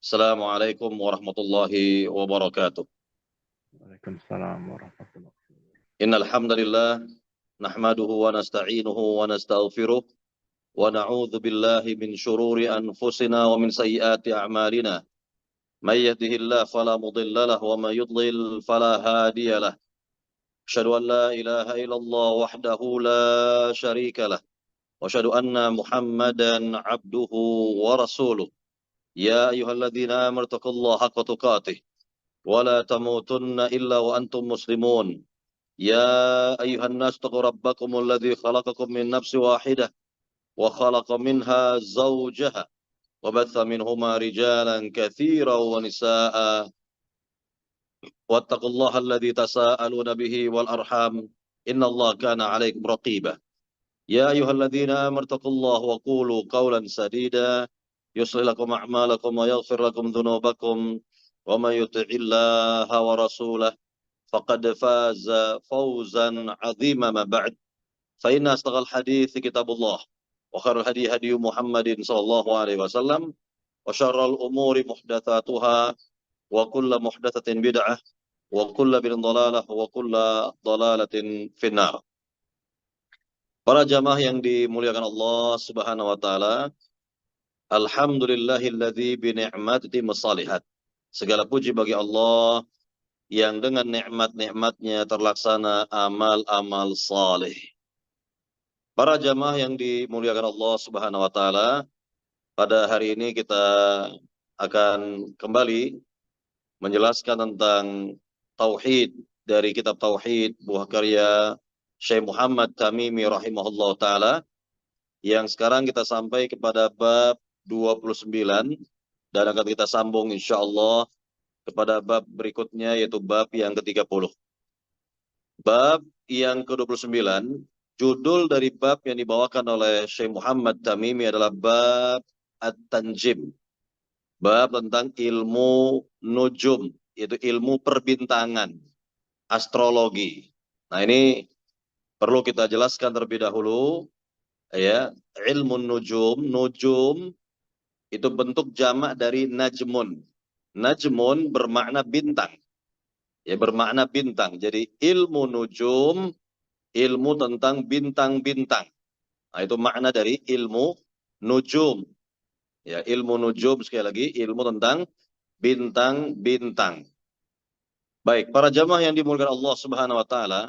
Assalamualaikum warahmatullahi wabarakatuh. Waalaikumsalam warahmatullahi wabarakatuh. Innal hamdalillah nahmaduhu wa nasta'inuhu wa nastaghfiruh wa na'udzu billahi min shururi anfusina wa min sayyiati a'malina. May yahdihillahu fala mudilla lahu wa may yudlil fala hadiya lahu. Asyhadu an la ilaha illallah wahdahu la syarika lah wa asyhadu anna Muhammadan 'abduhu wa rasuluh. Ya ayyuhalladzina amanu taqullaha haqqa tuqatih wa la tamutunna illa wa antum muslimun. يا أيها الناس اتقوا ربكم الذي خلقكم من نفس واحدة وخلق منها زوجها وبث منهما رجالا كثيرا ونساء واتقوا الله الذي تساءلون به والأرحام إن الله كان عليكم رقيبا يا أيها الذين آمنوا اتقوا الله وقولوا قولا سديدا يصلح لكم أعمالكم ويغفر لكم ذنوبكم ومن يطع الله ورسوله فقد فاز فوزا عظيما. ما بعد فإن أصدق الحديث كتاب الله وخير الهدي هدي محمد صلى الله عليه وسلم وشر الأمور محدثاتها وكل محدثة بدعة وكل بدعة ضلالة وكل ضلالة في النار. Para jamaah yang dimuliakan Allah Subhanahu wa taala, alhamdulillahilladzi bi ni'matihi masalihat. Segala puji bagi Allah yang dengan nikmat-nikmatnya terlaksana amal-amal saleh. Para jamaah yang dimuliakan Allah Subhanahu wa taala, pada hari ini kita akan kembali menjelaskan tentang tauhid dari kitab tauhid buah karya Syekh Muhammad Tamimi rahimahullah taala, yang sekarang kita sampai kepada bab 29 dan akan kita sambung insyaallah kepada bab berikutnya, yaitu bab yang ke-30. Bab yang ke-29, judul dari bab yang dibawakan oleh Syekh Muhammad Tamimi adalah bab At-Tanjim. Bab tentang ilmu nujum, yaitu ilmu perbintangan, astrologi. Nah, ini perlu kita jelaskan terlebih dahulu, ya. Ilmu nujum itu bentuk jamak dari najmun. Najmun bermakna bintang. Ya, bermakna bintang. Jadi ilmu nujum, ilmu tentang bintang-bintang. Nah, itu makna dari ilmu nujum. Ya, ilmu nujum sekali lagi ilmu tentang bintang-bintang. Baik, para jamaah yang dimuliakan Allah Subhanahu wa taala,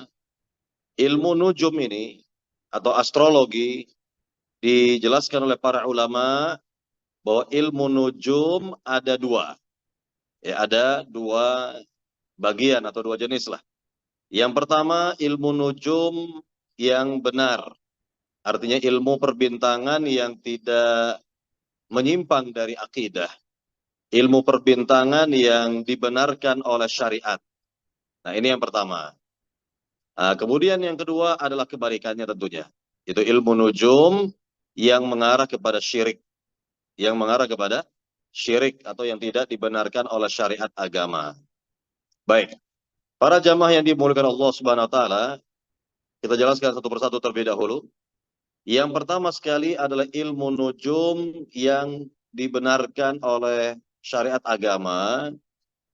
ilmu nujum ini atau astrologi dijelaskan oleh para ulama bahwa ilmu nujum ada dua. Ya, ada dua bagian atau dua jenis lah. Yang pertama ilmu nujum yang benar. Artinya ilmu perbintangan yang tidak menyimpang dari akidah. Ilmu perbintangan yang dibenarkan oleh syariat. Nah, ini yang pertama. Nah, kemudian yang kedua adalah kebalikannya tentunya. Itu ilmu nujum yang mengarah kepada syirik. Yang mengarah kepada syirik atau yang tidak dibenarkan oleh syariat agama. Baik. Para jamaah yang dimuliakan Allah Subhanahu wa taala, kita jelaskan satu persatu terlebih dahulu. Yang pertama sekali adalah ilmu nujum yang dibenarkan oleh syariat agama,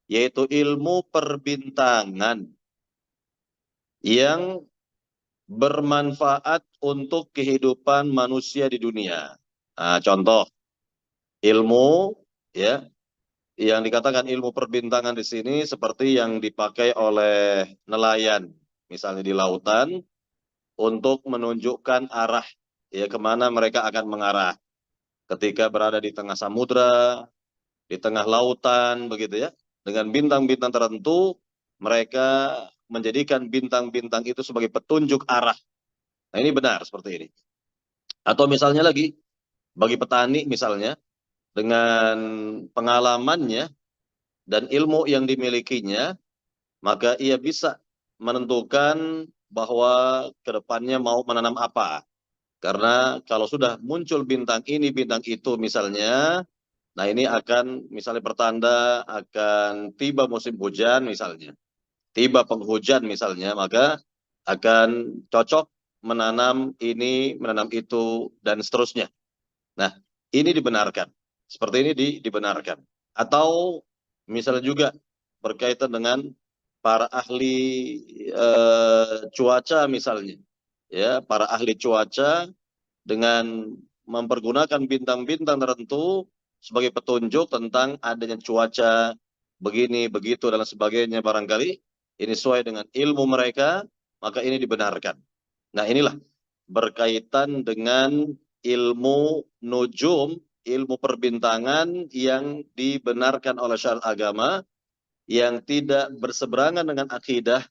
yaitu ilmu perbintangan yang bermanfaat untuk kehidupan manusia di dunia. Nah, contoh ilmu, ya, yang dikatakan ilmu perbintangan di sini seperti yang dipakai oleh nelayan, misalnya di lautan, untuk menunjukkan arah, ya, kemana mereka akan mengarah ketika berada di tengah samudra, di tengah lautan, begitu ya. Dengan bintang-bintang tertentu, mereka menjadikan bintang-bintang itu sebagai petunjuk arah. Nah, ini benar seperti ini. Atau misalnya lagi, bagi petani misalnya, dengan pengalamannya dan ilmu yang dimilikinya, maka ia bisa menentukan bahwa ke depannya mau menanam apa. Karena kalau sudah muncul bintang ini, bintang itu misalnya, nah ini akan misalnya pertanda akan tiba musim hujan misalnya. Tiba penghujan misalnya, maka akan cocok menanam ini, menanam itu, dan seterusnya. Nah, ini dibenarkan. Seperti ini dibenarkan. Atau misalnya juga berkaitan dengan para ahli cuaca misalnya, ya, para ahli cuaca dengan mempergunakan bintang-bintang tertentu sebagai petunjuk tentang adanya cuaca begini, begitu, dan sebagainya barangkali. Ini sesuai dengan ilmu mereka, maka ini dibenarkan. Nah inilah berkaitan dengan ilmu nujum, ilmu perbintangan yang dibenarkan oleh syariat agama, yang tidak berseberangan dengan akidah,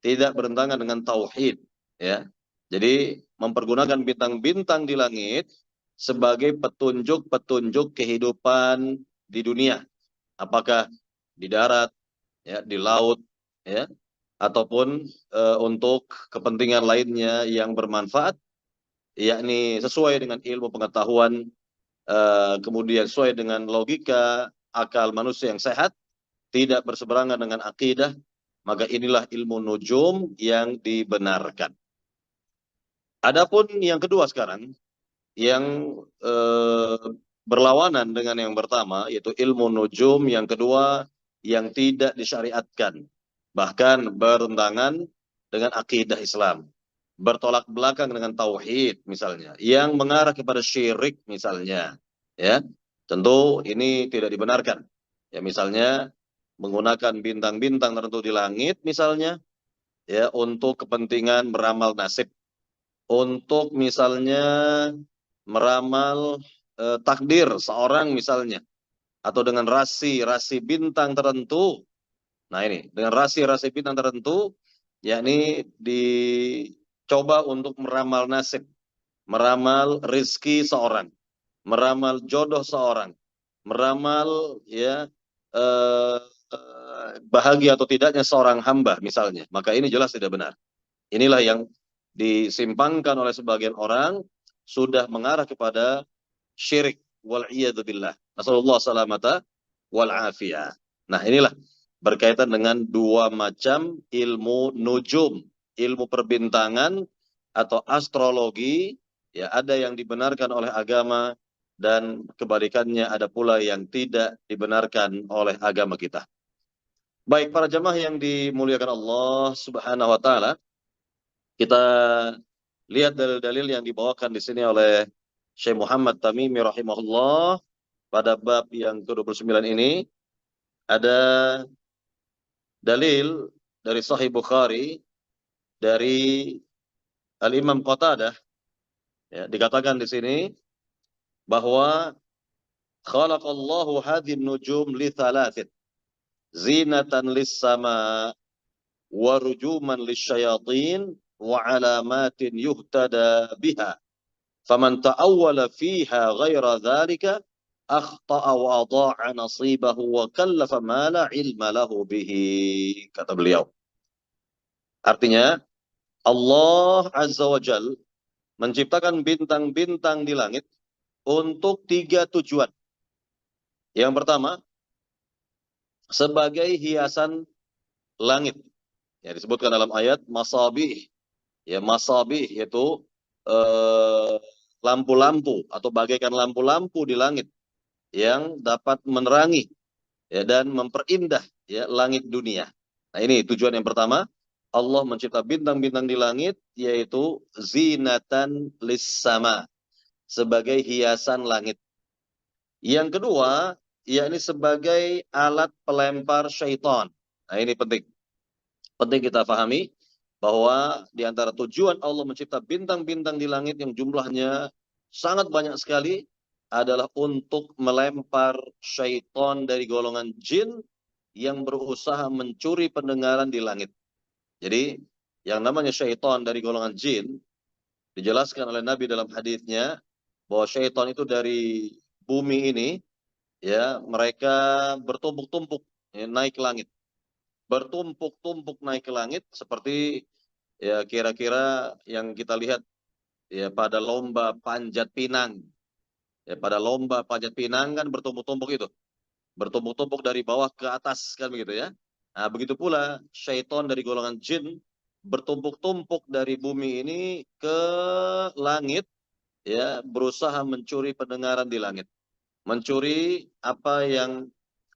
tidak bertentangan dengan tauhid, ya. Jadi mempergunakan bintang-bintang di langit sebagai petunjuk-petunjuk kehidupan di dunia, apakah di darat, ya, di laut, ya, ataupun untuk kepentingan lainnya yang bermanfaat, yakni sesuai dengan ilmu pengetahuan, kemudian sesuai dengan logika akal manusia yang sehat, tidak berseberangan dengan akidah, maka inilah ilmu nujum yang dibenarkan. Adapun yang kedua sekarang, yang berlawanan dengan yang pertama, yaitu ilmu nujum yang kedua yang tidak disyariatkan, bahkan bertentangan dengan akidah Islam, bertolak belakang dengan tauhid misalnya, yang mengarah kepada syirik misalnya, ya, tentu ini tidak dibenarkan. Ya, misalnya menggunakan bintang-bintang tertentu di langit misalnya, ya, untuk kepentingan meramal nasib, untuk misalnya meramal takdir seorang misalnya, atau dengan rasi-rasi bintang tertentu. Nah ini, dengan rasi-rasi bintang tertentu, yakni dicoba untuk meramal nasib, meramal rizki seorang, meramal jodoh seorang, meramal, ya, bahagia atau tidaknya seorang hamba misalnya. Maka ini jelas tidak benar. Inilah yang disimpangkan oleh sebagian orang, sudah mengarah kepada syirik, wal'iyadzubillah. Nasallallahu salamata wal afiyah. Nah inilah berkaitan dengan dua macam ilmu nujum, ilmu perbintangan atau astrologi, ya, ada yang dibenarkan oleh agama dan kebalikannya ada pula yang tidak dibenarkan oleh agama kita. Baik para jamaah yang dimuliakan Allah Subhanahu wa taala, kita lihat dalil-dalil yang dibawakan di sini oleh Syekh Muhammad Tamimi rahimahullah pada bab yang ke-29 ini. Ada dalil dari Sahih Bukhari dari Al-Imam Qatadah, ya, dikatakan di sini bahwa khalaqallahu hadhin nujum li thalathin zinatan lis-sama wa rujuman lisyayatin wa alamatin yuhtada biha. Faman ta'awwala fiha ghaira dzalika akhta'a wa adha'a nasibahu wa kallafa ma la ilma lahu bihi, kata beliau. Artinya Allah Azza wa Jal menciptakan bintang-bintang di langit untuk tiga tujuan. Yang pertama, sebagai hiasan langit. Ya, disebutkan dalam ayat masabih. Ya, masabih yaitu lampu-lampu atau bagaikan lampu-lampu di langit yang dapat menerangi, ya, dan memperindah, ya, langit dunia. Nah ini tujuan yang pertama, Allah mencipta bintang-bintang di langit, yaitu zinatan lis-sama, sebagai hiasan langit. Yang kedua, yakni sebagai alat pelempar syaitan. Nah ini penting. Penting kita pahami bahwa di antara tujuan Allah mencipta bintang-bintang di langit yang jumlahnya sangat banyak sekali adalah untuk melempar syaitan dari golongan jin yang berusaha mencuri pendengaran di langit. Jadi yang namanya syaitan dari golongan jin dijelaskan oleh Nabi dalam hadisnya bahwa syaitan itu dari bumi ini, ya, mereka bertumpuk-tumpuk, ya, naik ke langit. Bertumpuk-tumpuk naik ke langit seperti, ya, kira-kira yang kita lihat, ya, pada lomba panjat pinang. Ya, pada lomba panjat pinang kan bertumpuk-tumpuk itu. Bertumpuk-tumpuk dari bawah ke atas kan begitu, ya. Nah, begitu pula syaitan dari golongan jin bertumpuk-tumpuk dari bumi ini ke langit, ya, berusaha mencuri pendengaran di langit. Mencuri apa yang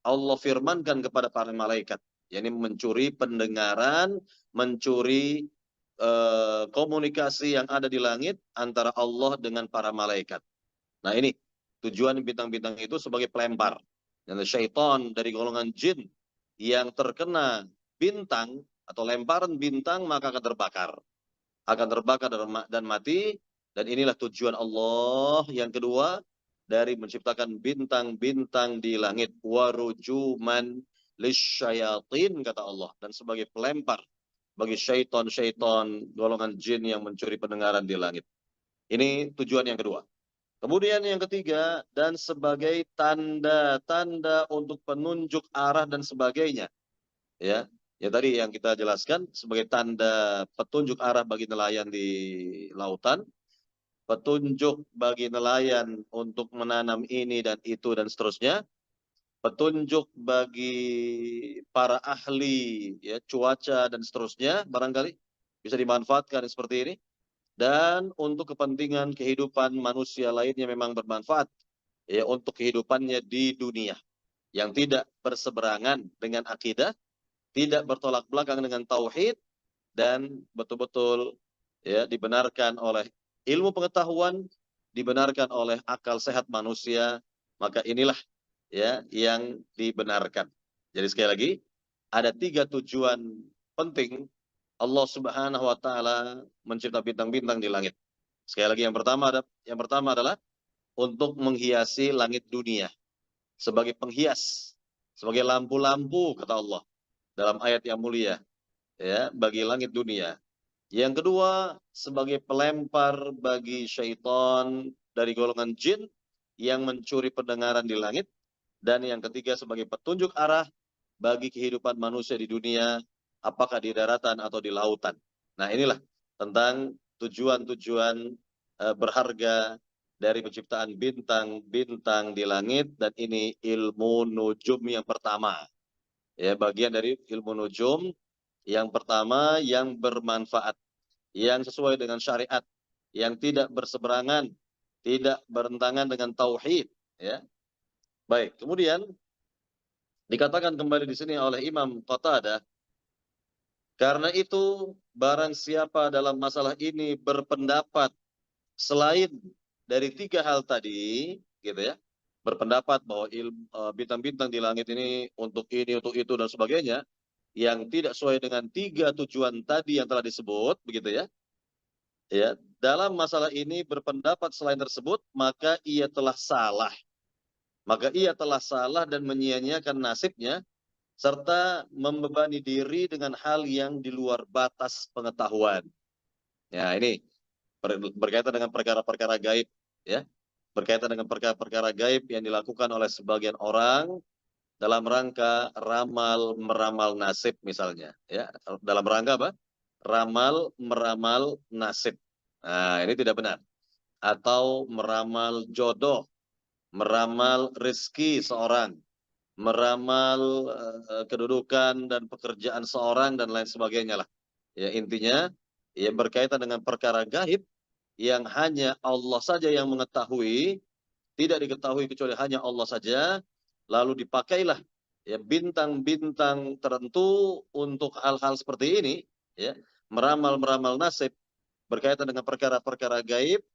Allah firmankan kepada para malaikat, yakni mencuri pendengaran, mencuri komunikasi yang ada di langit antara Allah dengan para malaikat. Nah ini tujuan bintang-bintang itu sebagai pelempar. Dan syaitan dari golongan jin yang terkena bintang atau lemparan bintang maka akan terbakar. Akan terbakar dan mati. Dan inilah tujuan Allah yang kedua dari menciptakan bintang-bintang di langit. Warujuman lisyayatin, kata Allah. Dan sebagai pelempar bagi syaitan-syaitan golongan jin yang mencuri pendengaran di langit. Ini tujuan yang kedua. Kemudian yang ketiga, dan sebagai tanda-tanda untuk penunjuk arah dan sebagainya. Ya, tadi yang kita jelaskan sebagai tanda petunjuk arah bagi nelayan di lautan, petunjuk bagi nelayan untuk menanam ini dan itu dan seterusnya, petunjuk bagi para ahli ya cuaca dan seterusnya, barangkali bisa dimanfaatkan seperti ini. Dan untuk kepentingan kehidupan manusia lainnya memang bermanfaat ya untuk kehidupannya di dunia yang tidak berseberangan dengan akidah, tidak bertolak belakang dengan tauhid, dan betul-betul ya dibenarkan oleh ilmu pengetahuan, dibenarkan oleh akal sehat manusia, maka inilah ya yang dibenarkan. Jadi sekali lagi ada 3 tujuan penting Allah Subhanahu wa taala mencipta bintang-bintang di langit. Sekali lagi yang pertama adalah untuk menghiasi langit dunia sebagai penghias, sebagai lampu-lampu kata Allah dalam ayat yang mulia ya bagi langit dunia. Yang kedua sebagai pelempar bagi syaitan dari golongan jin yang mencuri pendengaran di langit. Dan yang ketiga sebagai petunjuk arah bagi kehidupan manusia di dunia, apakah di daratan atau di lautan. Nah inilah tentang tujuan-tujuan berharga dari penciptaan bintang-bintang di langit, dan ini ilmu nujum yang pertama. Ya, bagian dari ilmu nujum yang pertama yang bermanfaat, yang sesuai dengan syariat, yang tidak berseberangan, tidak bertentangan dengan tauhid, ya. Baik, kemudian dikatakan kembali di sini oleh Imam Qatadah, karena itu barang siapa dalam masalah ini berpendapat selain dari 3 hal tadi, gitu ya, berpendapat bahwa bintang-bintang di langit ini untuk ini, untuk itu dan sebagainya, yang tidak sesuai dengan 3 tujuan tadi yang telah disebut, begitu ya. Ya, dalam masalah ini berpendapat selain tersebut, maka ia telah salah. Maka ia telah salah dan menyia-nyiakan nasibnya, serta membebani diri dengan hal yang di luar batas pengetahuan. Ya, ini berkaitan dengan perkara-perkara gaib, ya. Berkaitan dengan perkara-perkara gaib yang dilakukan oleh sebagian orang dalam rangka ramal meramal nasib misalnya, ya. Dalam rangka apa? Ramal meramal nasib. Nah, ini tidak benar. Atau meramal jodoh, meramal rezeki seorang, meramal kedudukan dan pekerjaan seorang dan lain sebagainya lah. Ya intinya ya berkaitan dengan perkara gaib yang hanya Allah saja yang mengetahui, tidak diketahui kecuali hanya Allah saja, lalu dipakailah ya bintang-bintang tertentu untuk hal-hal seperti ini, ya, meramal nasib berkaitan dengan perkara-perkara gaib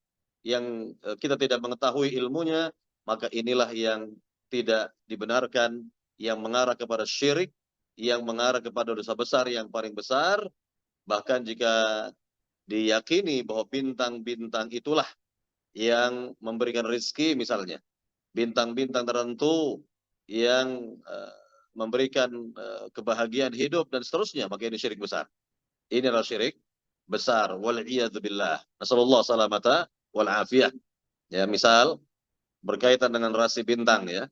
yang kita tidak mengetahui ilmunya, maka inilah yang tidak dibenarkan, yang mengarah kepada syirik, yang mengarah kepada dosa besar yang paling besar. Bahkan jika diyakini bahwa bintang-bintang itulah yang memberikan rezeki misalnya, bintang-bintang tertentu yang memberikan kebahagiaan hidup dan seterusnya, maka ini syirik besar. Ini adalah syirik besar. Wal'iyadzubillah. Nasallallahu salamata wal'afiyah. Ya, misal berkaitan dengan rasi bintang ya.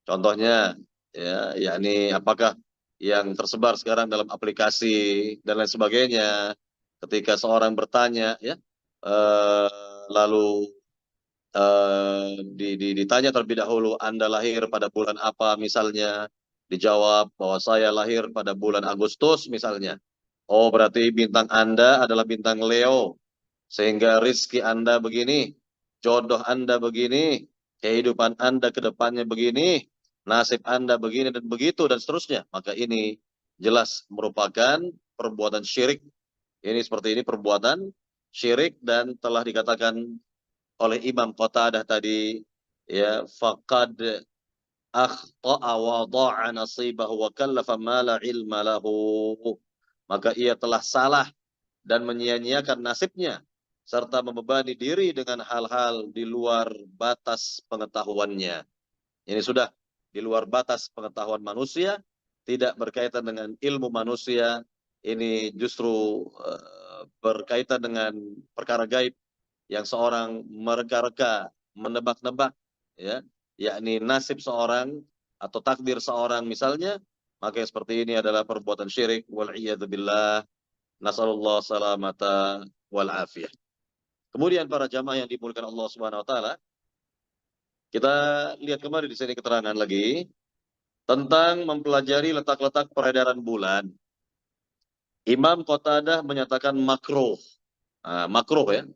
Contohnya ya, yakni apakah yang tersebar sekarang dalam aplikasi dan lain sebagainya. Ketika seorang bertanya ya, lalu ditanya terlebih dahulu, Anda lahir pada bulan apa misalnya, dijawab bahwa saya lahir pada bulan Agustus misalnya. Oh, berarti bintang Anda adalah bintang Leo, sehingga rizki Anda begini, jodoh Anda begini, kehidupan Anda ke depannya begini. nasib Anda begini dan begitu dan seterusnya, maka ini jelas merupakan perbuatan syirik. Ini seperti ini perbuatan syirik dan telah dikatakan oleh Imam Qatadah tadi, ya, faqad akhta'a wa dha'a nasibahu wa kallafa ma la ilma lahu. Maka ia telah salah dan menyia-nyiakan nasibnya serta membebani diri dengan hal-hal di luar batas pengetahuannya. Ini sudah di luar batas pengetahuan manusia, tidak berkaitan dengan ilmu manusia. Ini justru berkaitan dengan perkara gaib yang seorang mereka-reka, menebak-nebak, ya, yakni nasib seorang atau takdir seorang misalnya, maka yang seperti ini adalah perbuatan syirik. Wal'iyadzubillah, nasallallahu salamata wal afiyah. Kemudian para jamaah yang dimuliakan Allah Subhanahu wa taala, kita lihat kembali di sini keterangan lagi tentang mempelajari letak-letak peredaran bulan. Imam Qatadah menyatakan makruh. Makruh, ya.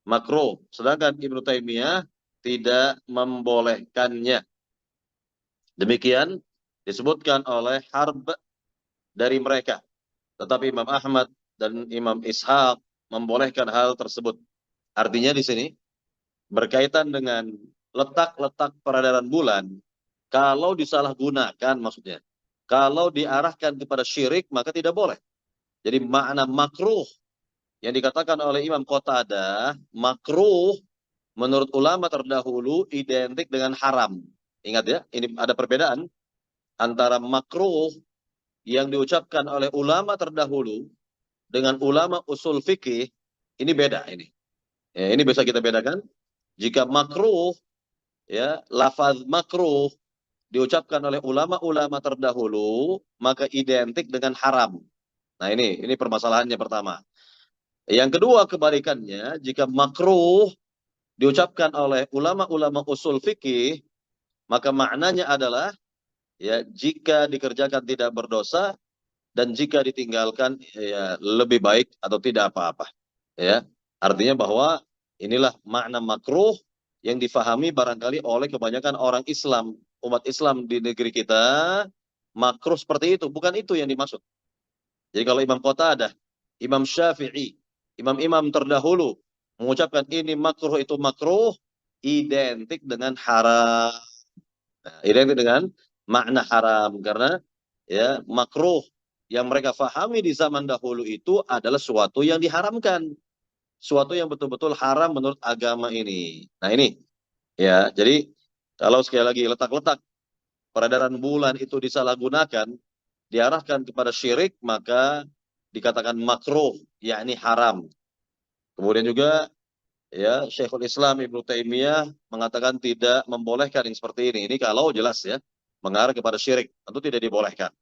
Makruh. Sedangkan Ibnu Taimiyah tidak membolehkannya. Demikian disebutkan oleh Harb dari mereka. Tetapi Imam Ahmad dan Imam Ishaq membolehkan hal tersebut. Artinya di sini berkaitan dengan letak-letak peredaran bulan, kalau disalahgunakan maksudnya, kalau diarahkan kepada syirik maka tidak boleh. Jadi makna makruh yang dikatakan oleh Imam Qatadah, makruh menurut ulama terdahulu identik dengan haram. Ingat ya, ini ada perbedaan antara makruh yang diucapkan oleh ulama terdahulu dengan ulama usul fikih. Ini beda ini. Ya, ini bisa kita bedakan. Jika makruh, ya, lafaz makruh diucapkan oleh ulama-ulama terdahulu, maka identik dengan haram. Nah, ini permasalahannya pertama. Yang kedua kebalikannya, jika makruh diucapkan oleh ulama-ulama usul fikih, maka maknanya adalah, ya, jika dikerjakan tidak berdosa dan jika ditinggalkan, ya, lebih baik atau tidak apa-apa. Ya, artinya bahwa inilah makna makruh yang difahami barangkali oleh kebanyakan orang Islam, umat Islam di negeri kita. Makruh seperti itu, bukan itu yang dimaksud. Jadi kalau Imam Qatadah, Imam Syafi'i, imam-imam terdahulu mengucapkan ini makruh, itu makruh, identik dengan haram. Nah, identik dengan makna haram karena, ya, makruh yang mereka fahami di zaman dahulu itu adalah suatu yang diharamkan, suatu yang betul-betul haram menurut agama ini. Nah, ini, ya, jadi kalau sekali lagi letak-letak peredaran bulan itu disalahgunakan, diarahkan kepada syirik, maka dikatakan makruh, yakni haram. Kemudian juga, ya, Syekhul Islam Ibnu Taimiyah mengatakan tidak membolehkan yang seperti ini. Ini kalau jelas, ya, mengarah kepada syirik, tentu tidak dibolehkan.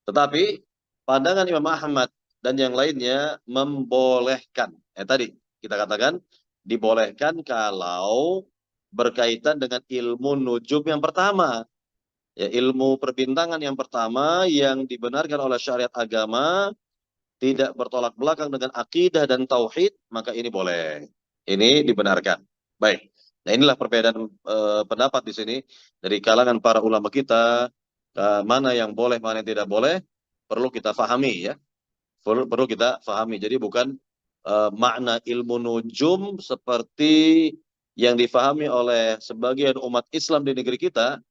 Tetapi pandangan Imam Ahmad dan yang lainnya membolehkan. Tadi kita katakan dibolehkan kalau berkaitan dengan ilmu nujum yang pertama. Ya, ilmu perbintangan yang pertama yang dibenarkan oleh syariat agama, tidak bertolak belakang dengan akidah dan tauhid, maka ini boleh. Ini dibenarkan. Baik. Nah, inilah perbedaan pendapat di sini dari kalangan para ulama kita, mana yang boleh, mana yang tidak boleh, perlu kita fahami, ya. Perlu kita fahami. Jadi bukan makna ilmu nujum seperti yang difahami oleh sebagian umat Islam di negeri kita.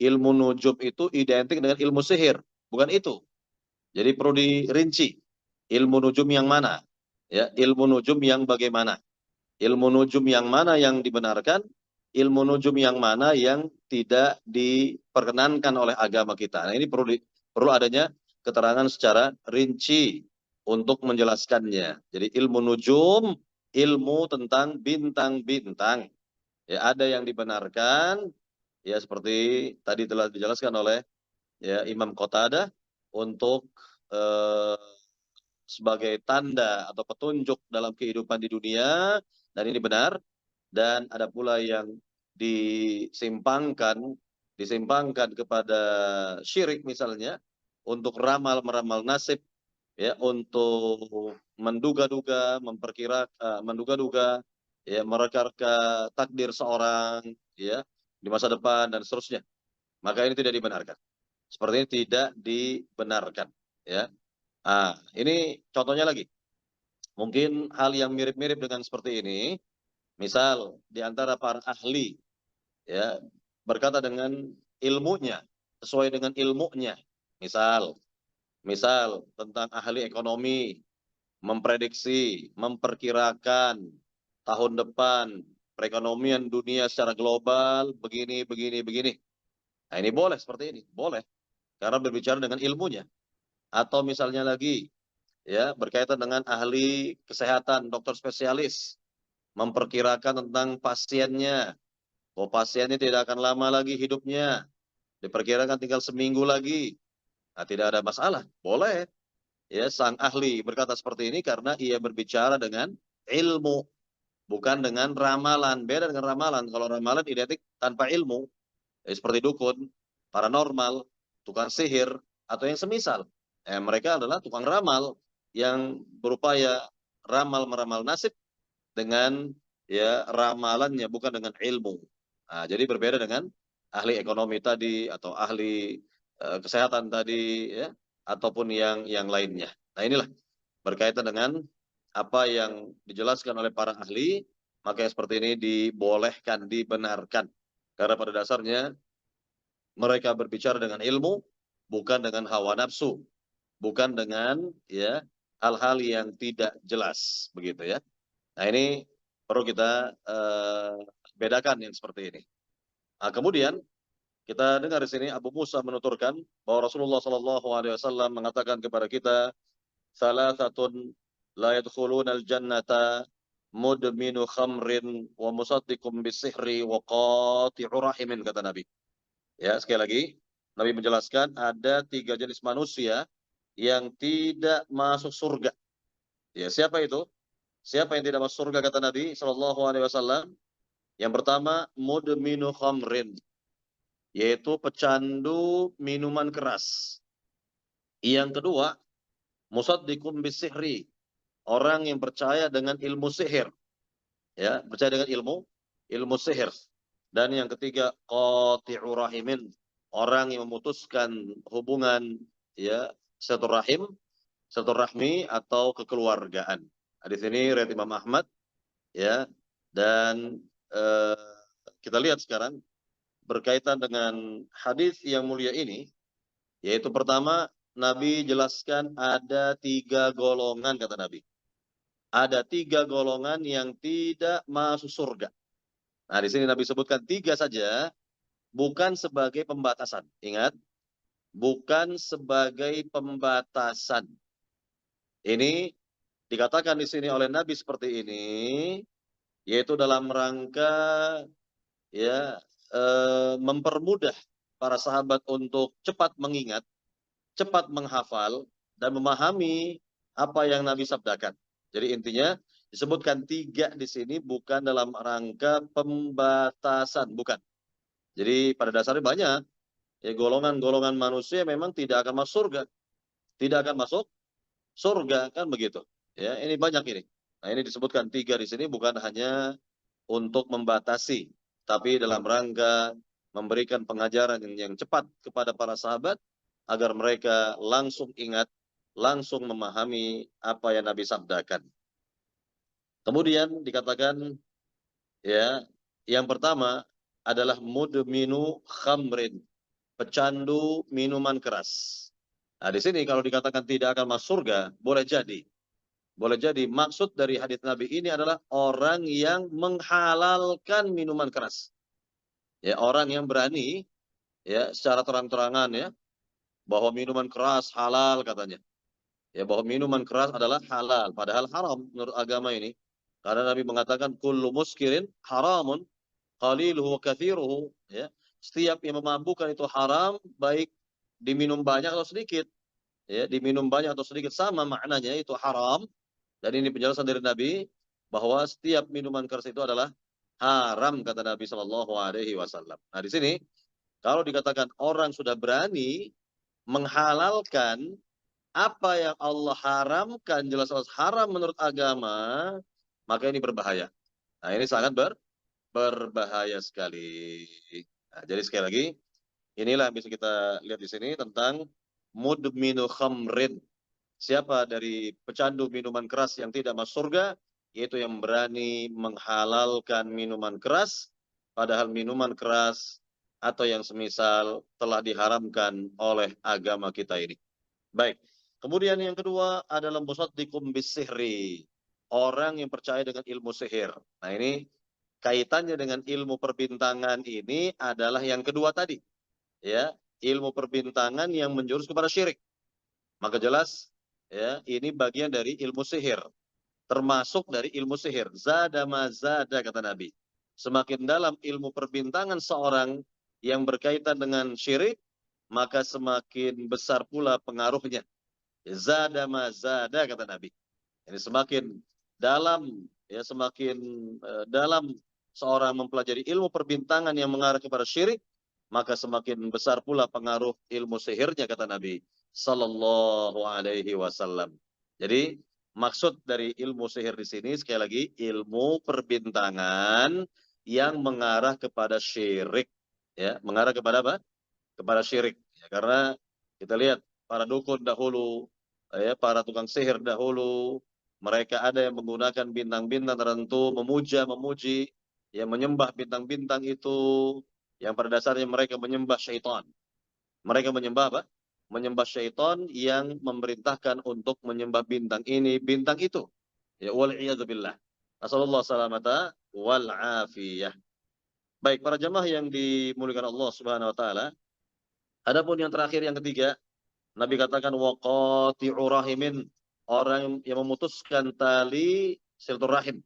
Ilmu nujum itu identik dengan ilmu sihir. Bukan itu. Jadi perlu dirinci. Ilmu nujum yang mana? Ya, ilmu nujum yang bagaimana? Ilmu nujum yang mana yang dibenarkan? Ilmu nujum yang mana yang tidak diperkenankan oleh agama kita? Nah, ini perlu adanya keterangan secara rinci untuk menjelaskannya. Jadi ilmu nujum, ilmu tentang bintang-bintang. Ya, ada yang dibenarkan, ya, seperti tadi telah dijelaskan oleh, ya, Imam Qatadah untuk eh, sebagai tanda atau petunjuk dalam kehidupan di dunia, dan ini benar. Dan ada pula yang disimpangkan kepada syirik misalnya untuk meramal nasib, ya, untuk menduga-duga, menduga-duga, ya, mereka-reka takdir seorang, ya, di masa depan dan seterusnya. maka ini tidak dibenarkan. Seperti ini tidak dibenarkan. Ya, ini contohnya lagi. Mungkin hal yang mirip-mirip dengan seperti ini, misal di antara para ahli, ya, berkata dengan ilmunya, sesuai dengan ilmunya. Misal tentang ahli ekonomi, memprediksi, memperkirakan tahun depan perekonomian dunia secara global begini, begini, begini. Nah, ini boleh seperti ini, boleh karena berbicara dengan ilmunya. Atau misalnya lagi, ya, berkaitan dengan ahli kesehatan, dokter spesialis, memperkirakan tentang pasiennya, bahwa pasiennya tidak akan lama lagi hidupnya, diperkirakan tinggal seminggu lagi. Nah, tidak ada masalah, boleh. Ya, sang ahli berkata seperti ini karena ia berbicara dengan ilmu, bukan dengan ramalan. Beda dengan ramalan. Kalau ramalan identik tanpa ilmu, seperti dukun, paranormal, tukang sihir, atau yang semisal. Mereka adalah tukang ramal yang berupaya meramal nasib dengan, ya, ramalannya, bukan dengan ilmu. Nah, jadi berbeda dengan ahli ekonomi tadi atau ahli kesehatan tadi, ya, ataupun yang lainnya. Nah, inilah berkaitan dengan apa yang dijelaskan oleh para ahli, maka yang seperti ini dibolehkan, dibenarkan. Karena pada dasarnya mereka berbicara dengan ilmu, bukan dengan hawa nafsu, bukan dengan, ya, hal-hal yang tidak jelas, begitu ya. Nah, ini perlu kita bedakan yang seperti ini. Nah, kemudian kita dengar di sini Abu Musa menuturkan bahwa Rasulullah Shallallahu Alaihi Wasallam mengatakan kepada kita, salasatun la yadkhuluna al-jannata mudminu khamrin wa musaddiqum bisihri wa qati'u rahimin, kata Nabi. Ya, sekali lagi Nabi menjelaskan ada 3 jenis manusia yang tidak masuk surga. Ya, siapa itu? Siapa yang tidak masuk surga, kata Nabi Shallallahu Alaihi Wasallam? Yang pertama, mudminu khamrin, yaitu pecandu minuman keras. Yang kedua, musaddiqum bisihri, orang yang percaya dengan ilmu sihir. Ya, percaya dengan ilmu sihir. Dan yang ketiga, qati'u rahimin, orang yang memutuskan hubungan, ya, silaturahmi atau kekeluargaan. Hadis ini riwayat Imam Ahmad, ya. Dan kita lihat sekarang berkaitan dengan hadis yang mulia ini, yaitu pertama, Nabi jelaskan ada 3 golongan, kata Nabi. Ada 3 golongan yang tidak masuk surga. Nah, di sini Nabi sebutkan 3 saja, bukan sebagai pembatasan. Ingat, bukan sebagai pembatasan. Ini dikatakan di sini oleh Nabi seperti ini, yaitu dalam rangka, ya, mempermudah para sahabat untuk cepat mengingat, cepat menghafal, dan memahami apa yang Nabi sabdakan. Jadi intinya disebutkan 3 di sini bukan dalam rangka pembatasan, bukan. Jadi pada dasarnya banyak, ya, golongan-golongan manusia memang tidak akan masuk surga, tidak akan masuk surga, kan begitu. Ya, ini banyak ini. Nah, ini disebutkan 3 di sini bukan hanya untuk membatasi, tapi dalam rangka memberikan pengajaran yang cepat kepada para sahabat agar mereka langsung ingat, langsung memahami apa yang Nabi sabdakan. Kemudian dikatakan, ya, yang pertama adalah mudminu khamrin, pecandu minuman keras. Nah, di sini kalau dikatakan tidak akan masuk surga, boleh jadi. Boleh jadi maksud dari hadis Nabi ini adalah orang yang menghalalkan minuman keras. Ya, orang yang berani, ya, secara terang-terangan, ya, bahwa minuman keras halal, katanya. Ya, bahwa minuman keras adalah halal, padahal haram menurut agama ini. Karena Nabi mengatakan kullu muskirin haramun qaliluhu wa kathiruhu, ya. Setiap yang memabukkan itu haram, baik diminum banyak atau sedikit. Ya, diminum banyak atau sedikit sama maknanya, itu haram. Dan ini penjelasan dari Nabi bahwa setiap minuman keras itu adalah haram, kata Nabi Shallallahu Alaihi Wasallam. Nah, di sini kalau dikatakan orang sudah berani menghalalkan apa yang Allah haramkan, jelas-jelas haram menurut agama, maka ini berbahaya. Nah, ini sangat berbahaya sekali. Nah, jadi sekali lagi, Inilah yang bisa kita lihat di sini tentang mudminu khamrin. Siapa dari pecandu minuman keras yang tidak masuk surga, yaitu yang berani menghalalkan minuman keras, padahal minuman keras atau yang semisal telah diharamkan oleh agama kita ini. Baik. Kemudian yang kedua adalah musaddiqum bisihri. Orang yang percaya dengan ilmu sihir. Nah ini kaitannya dengan ilmu perbintangan ini adalah yang kedua tadi. Ya, ilmu perbintangan yang menjurus kepada syirik. Maka jelas ya, ini bagian dari ilmu sihir. Termasuk dari ilmu sihir. Zada ma zada kata Nabi. Semakin dalam ilmu perbintangan seorang yang berkaitan dengan syirik, maka semakin besar pula pengaruhnya. Zada ma zada kata Nabi. Ini semakin dalam ya semakin dalam seorang mempelajari ilmu perbintangan yang mengarah kepada syirik, maka semakin besar pula pengaruh ilmu sihirnya kata Nabi sallallahu alaihi wasallam. Jadi maksud dari ilmu sihir di sini sekali lagi ilmu perbintangan yang mengarah kepada syirik, ya, mengarah kepada apa? Kepada syirik. Ya, karena kita lihat para dukun dahulu, ya, para tukang sihir dahulu, mereka ada yang menggunakan bintang-bintang tertentu, memuji, yang menyembah bintang-bintang itu, yang pada dasarnya mereka menyembah syaitan. Mereka menyembah apa? Menyembah syaitan yang memerintahkan untuk menyembah bintang ini, bintang itu. Ya, wal'iyadzubillah. Nasallallahu salamata wal afiyah. Baik, para jamaah yang dimuliakan Allah Subhanahu wa taala, adapun yang terakhir yang ketiga, Nabi katakan waqati'u rahimin, orang yang memutuskan tali silaturahim,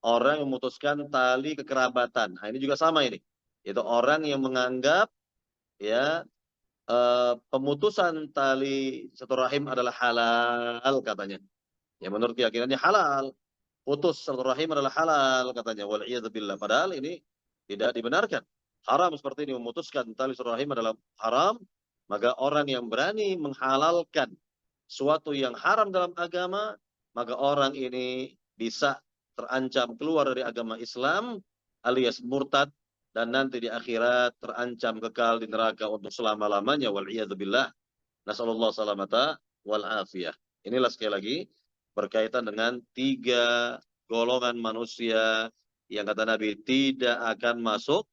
orang yang memutuskan tali kekerabatan. Nah, ini juga sama ini. Itu orang yang menganggap ya pemutusan tali silaturahim adalah halal katanya. Ya menurut keyakinannya halal. Putus silaturahim adalah halal katanya. Wal billah. Padahal ini tidak dibenarkan. Haram seperti ini, memutuskan tali silaturahim adalah haram. Maka orang yang berani menghalalkan suatu yang haram dalam agama, maka orang ini bisa terancam keluar dari agama Islam alias murtad, dan nanti di akhirat terancam kekal di neraka untuk selama-lamanya. Wal'iyadzubillah. Nasallallahu salamata wal afiyah. Inilah sekali lagi berkaitan dengan tiga golongan manusia yang kata Nabi tidak akan masuk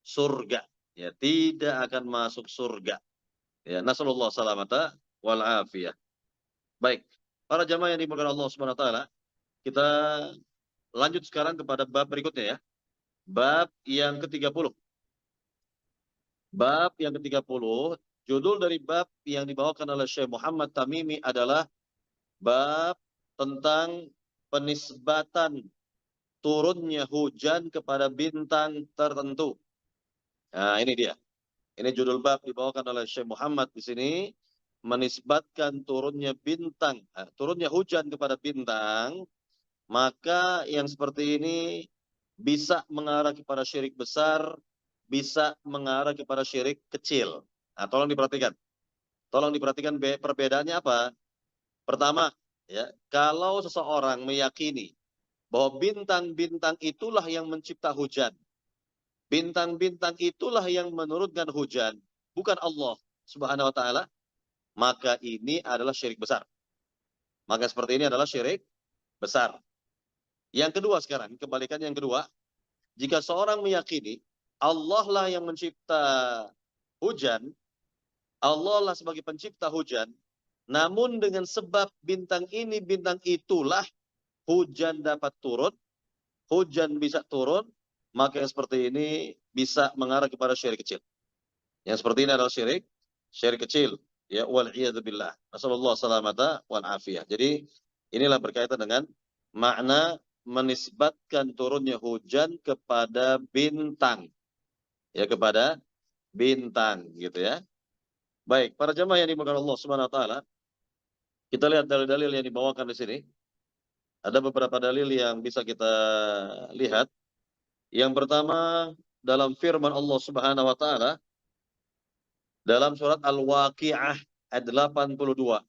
surga. Ya, tidak akan masuk surga. Ya, nasallallahu salamata wal afiyah. Baik, para jamaah yang dimuliakan Allah Subhanahu wa taala, kita lanjut sekarang kepada bab berikutnya ya. Bab yang ke-30. Bab yang ke-30, judul dari bab yang dibawakan oleh Syekh Muhammad Tamimi adalah bab tentang penisbatan turunnya hujan kepada bintang tertentu. Nah, ini dia. Ini judul bab dibawakan oleh Syekh Muhammad di sini, menisbatkan turunnya bintang, turunnya hujan kepada bintang, maka yang seperti ini bisa mengarah kepada syirik besar, bisa mengarah kepada syirik kecil. Nah, tolong diperhatikan. Tolong diperhatikan perbedaannya apa? Pertama, ya, kalau seseorang meyakini bahwa bintang-bintang itulah yang mencipta hujan, bintang-bintang itulah yang menurunkan hujan, bukan Allah Subhanahu wa taala, maka ini adalah syirik besar. Maka seperti ini adalah syirik besar. Yang kedua sekarang, kebalikan yang kedua, jika seorang meyakini Allah lah yang mencipta hujan, Allah lah sebagai pencipta hujan, namun dengan sebab bintang ini, bintang itulah hujan dapat turun, hujan bisa turun, maka yang seperti ini bisa mengarah kepada syirik kecil. Yang seperti ini adalah syirik kecil. Ya, wal'iyadzubillah. Nasallallahu salamata wal afiyah. Jadi inilah berkaitan dengan makna menisbatkan turunnya hujan kepada bintang. Ya, kepada bintang gitu ya. Baik, para jemaah yang dimuliakan Allah Subhanahu wa taala, kita lihat dalil-dalil yang dibawakan di sini. Ada beberapa dalil yang bisa kita lihat. Yang pertama dalam firman Allah Subhanahu wa taala dalam surat Al-Waqi'ah ayat 82,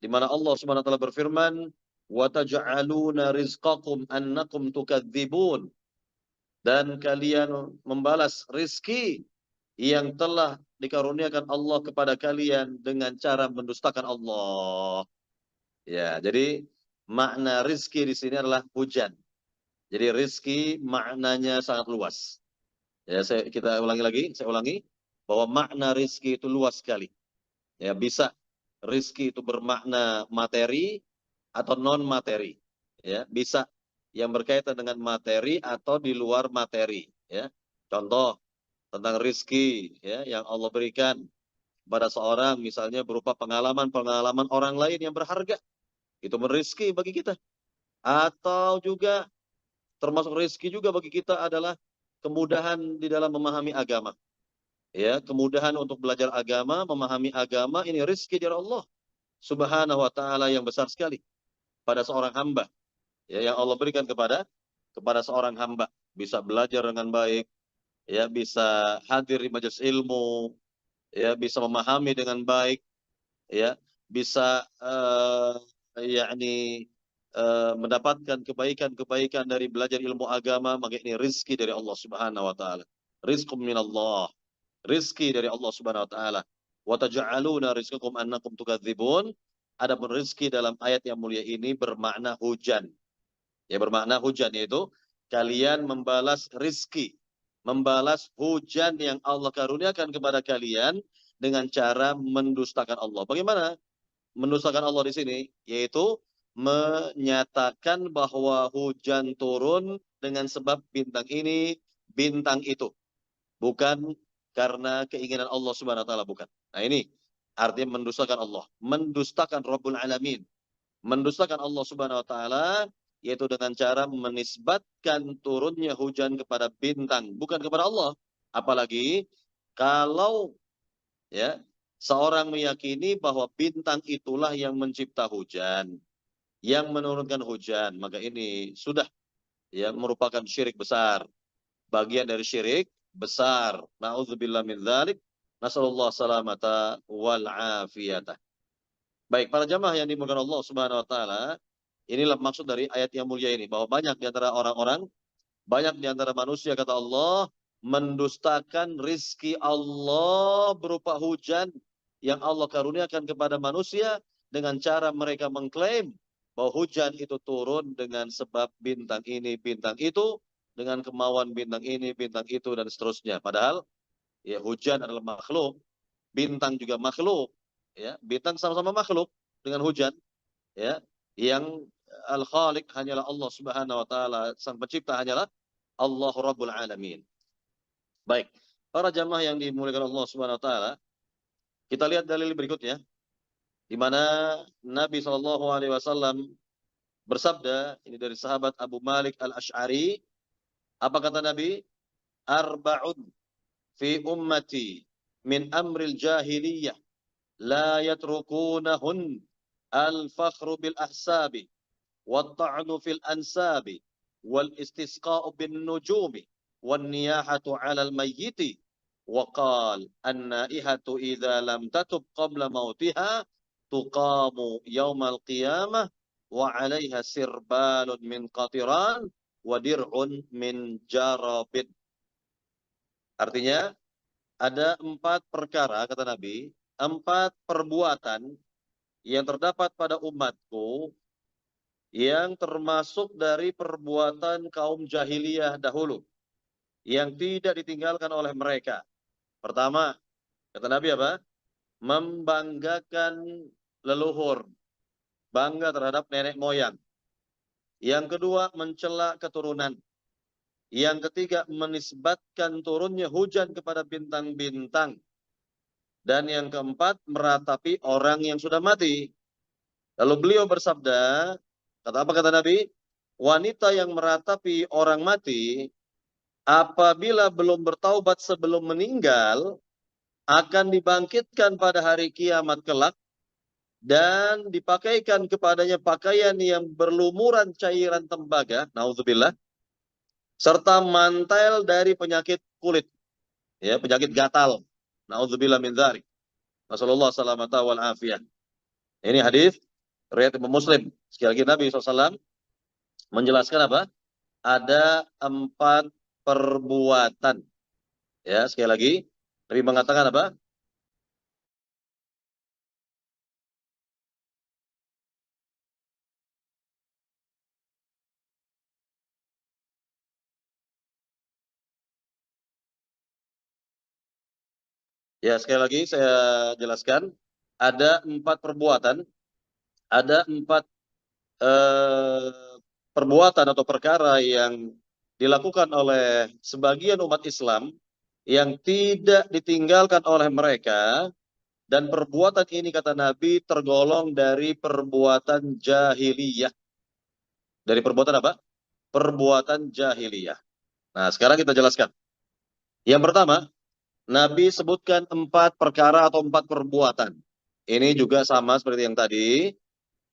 di mana Allah Subhanahu wa taala berfirman, "Wa taj'aluna rizqakum annakum tukadzibun." Dan kalian membalas rizki yang telah dikaruniakan Allah kepada kalian dengan cara mendustakan Allah. Ya, jadi makna rizki di sini adalah hujan. Jadi rizki maknanya sangat luas. Ya, kita ulangi lagi, saya ulangi bahwa makna rizki itu luas sekali. Ya, bisa rizki itu bermakna materi atau non materi. Ya, bisa yang berkaitan dengan materi atau di luar materi. Ya, contoh tentang rizki ya yang Allah berikan kepada seorang, misalnya berupa pengalaman-pengalaman orang lain yang berharga, itu merizki bagi kita. Atau juga termasuk rizki juga bagi kita adalah kemudahan di dalam memahami agama. Ya, kemudahan untuk belajar agama, memahami agama, ini rizki dari Allah Subhanahu wa taala yang besar sekali pada seorang hamba. Ya, yang Allah berikan kepada seorang hamba, bisa belajar dengan baik, ya bisa hadir di majelis ilmu, ya bisa memahami dengan baik, ya bisa yakni mendapatkan kebaikan-kebaikan dari belajar ilmu agama, maka ini rizki dari Allah Subhanahu wa taala. Rizqum minallah. Rizki dari Allah Subhanahu wa taala. Wa taj'aluna rizqakum annakum tukadzibun. Adapun rizki dalam ayat yang mulia ini bermakna hujan. Ya, bermakna hujan, yaitu kalian membalas rizki, membalas hujan yang Allah karuniakan kepada kalian dengan cara mendustakan Allah. Bagaimana mendustakan Allah di sini? Yaitu menyatakan bahwa hujan turun dengan sebab bintang ini, bintang itu. Bukan karena keinginan Allah Subhanahu wa taala, bukan. Nah, ini artinya mendustakan Allah, mendustakan Rabbul Alamin, mendustakan Allah Subhanahu wa taala, yaitu dengan cara menisbatkan turunnya hujan kepada bintang, bukan kepada Allah. Apalagi kalau ya seorang meyakini bahwa bintang itulah yang mencipta hujan, yang menurunkan hujan, maka ini sudah ya merupakan syirik besar, bagian dari syirik besar. Nauzubillah min dzalik. Nasallallahu salamata wal afiyata. Baik, para jamaah yang dimuliakan Allah Subhanahu wa taala, inilah maksud dari ayat yang mulia ini, bahwa banyak di antara orang-orang, banyak di antara manusia, kata Allah, mendustakan rizki Allah berupa hujan yang Allah karuniakan kepada manusia dengan cara mereka mengklaim bahwa hujan itu turun dengan sebab bintang ini, bintang itu, dengan kemauan bintang ini, bintang itu, dan seterusnya. Padahal ya hujan adalah makhluk, bintang juga makhluk, ya bintang sama-sama makhluk dengan hujan, ya yang al-khaliq hanyalah Allah Subhanahu wa taala, sang pencipta hanyalah Allah Rabbul Alamin. Baik, para jamaah yang dimuliakan Allah Subhanahu wa taala, kita lihat dalil berikutnya di mana Nabi Shallallahu alaihi wasallam bersabda, ini dari sahabat Abu Malik Al-Asy'ari, apa kata Nabi? Arba'un fi ummati min amril jahiliyah la yatrukunahun al-fakhru bil ahsabi والطعن في الأنساب والاستسقاء بالنجوم والنياحة على الميت وقال النائحة إذا لم تتب قبل موتها تقام يوم القيامة وعليها سربال من قطران ودرع من جراب. Artinya ada 4 perkara, kata Nabi, 4 perbuatan yang terdapat pada umatku yang termasuk dari perbuatan kaum jahiliyah dahulu yang tidak ditinggalkan oleh mereka. Pertama, kata Nabi apa? Membanggakan leluhur, bangga terhadap nenek moyang. Yang kedua, mencela keturunan. Yang ketiga, menisbatkan turunnya hujan kepada bintang-bintang. Dan yang keempat, meratapi orang yang sudah mati. Lalu beliau bersabda, apa kata Nabi? Wanita yang meratapi orang mati, apabila belum bertaubat sebelum meninggal, akan dibangkitkan pada hari kiamat kelak, dan dipakaikan kepadanya pakaian yang berlumuran cairan tembaga, naudzubillah, serta mantel dari penyakit kulit, ya penyakit gatal, naudzubillah min dzalik. Nasallallahu salamata wal afiyah. Ini hadis riwayat Imam Muslim. Sekali lagi Nabi SAW menjelaskan apa? Ada 4 perbuatan. Ya, sekali lagi Nabi mengatakan apa? Ya, sekali lagi saya jelaskan, ada 4 perbuatan, ada 4 perbuatan atau perkara yang dilakukan oleh sebagian umat Islam yang tidak ditinggalkan oleh mereka, dan perbuatan ini kata Nabi tergolong dari perbuatan jahiliyah. Dari perbuatan apa? Perbuatan jahiliyah. Nah, sekarang kita jelaskan. Yang pertama, Nabi sebutkan 4 perkara atau 4 perbuatan. Ini juga sama seperti yang tadi,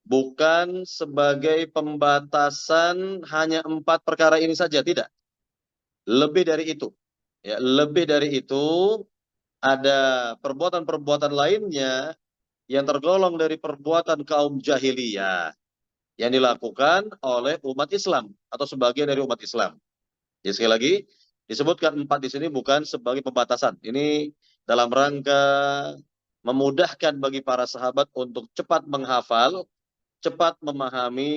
bukan sebagai pembatasan hanya 4 perkara ini saja, tidak. Lebih dari itu. Ya, lebih dari itu, ada perbuatan-perbuatan lainnya yang tergolong dari perbuatan kaum jahiliyah yang dilakukan oleh umat Islam atau sebagian dari umat Islam. Jadi sekali lagi, disebutkan 4 di sini bukan sebagai pembatasan. Ini dalam rangka memudahkan bagi para sahabat untuk cepat menghafal, cepat memahami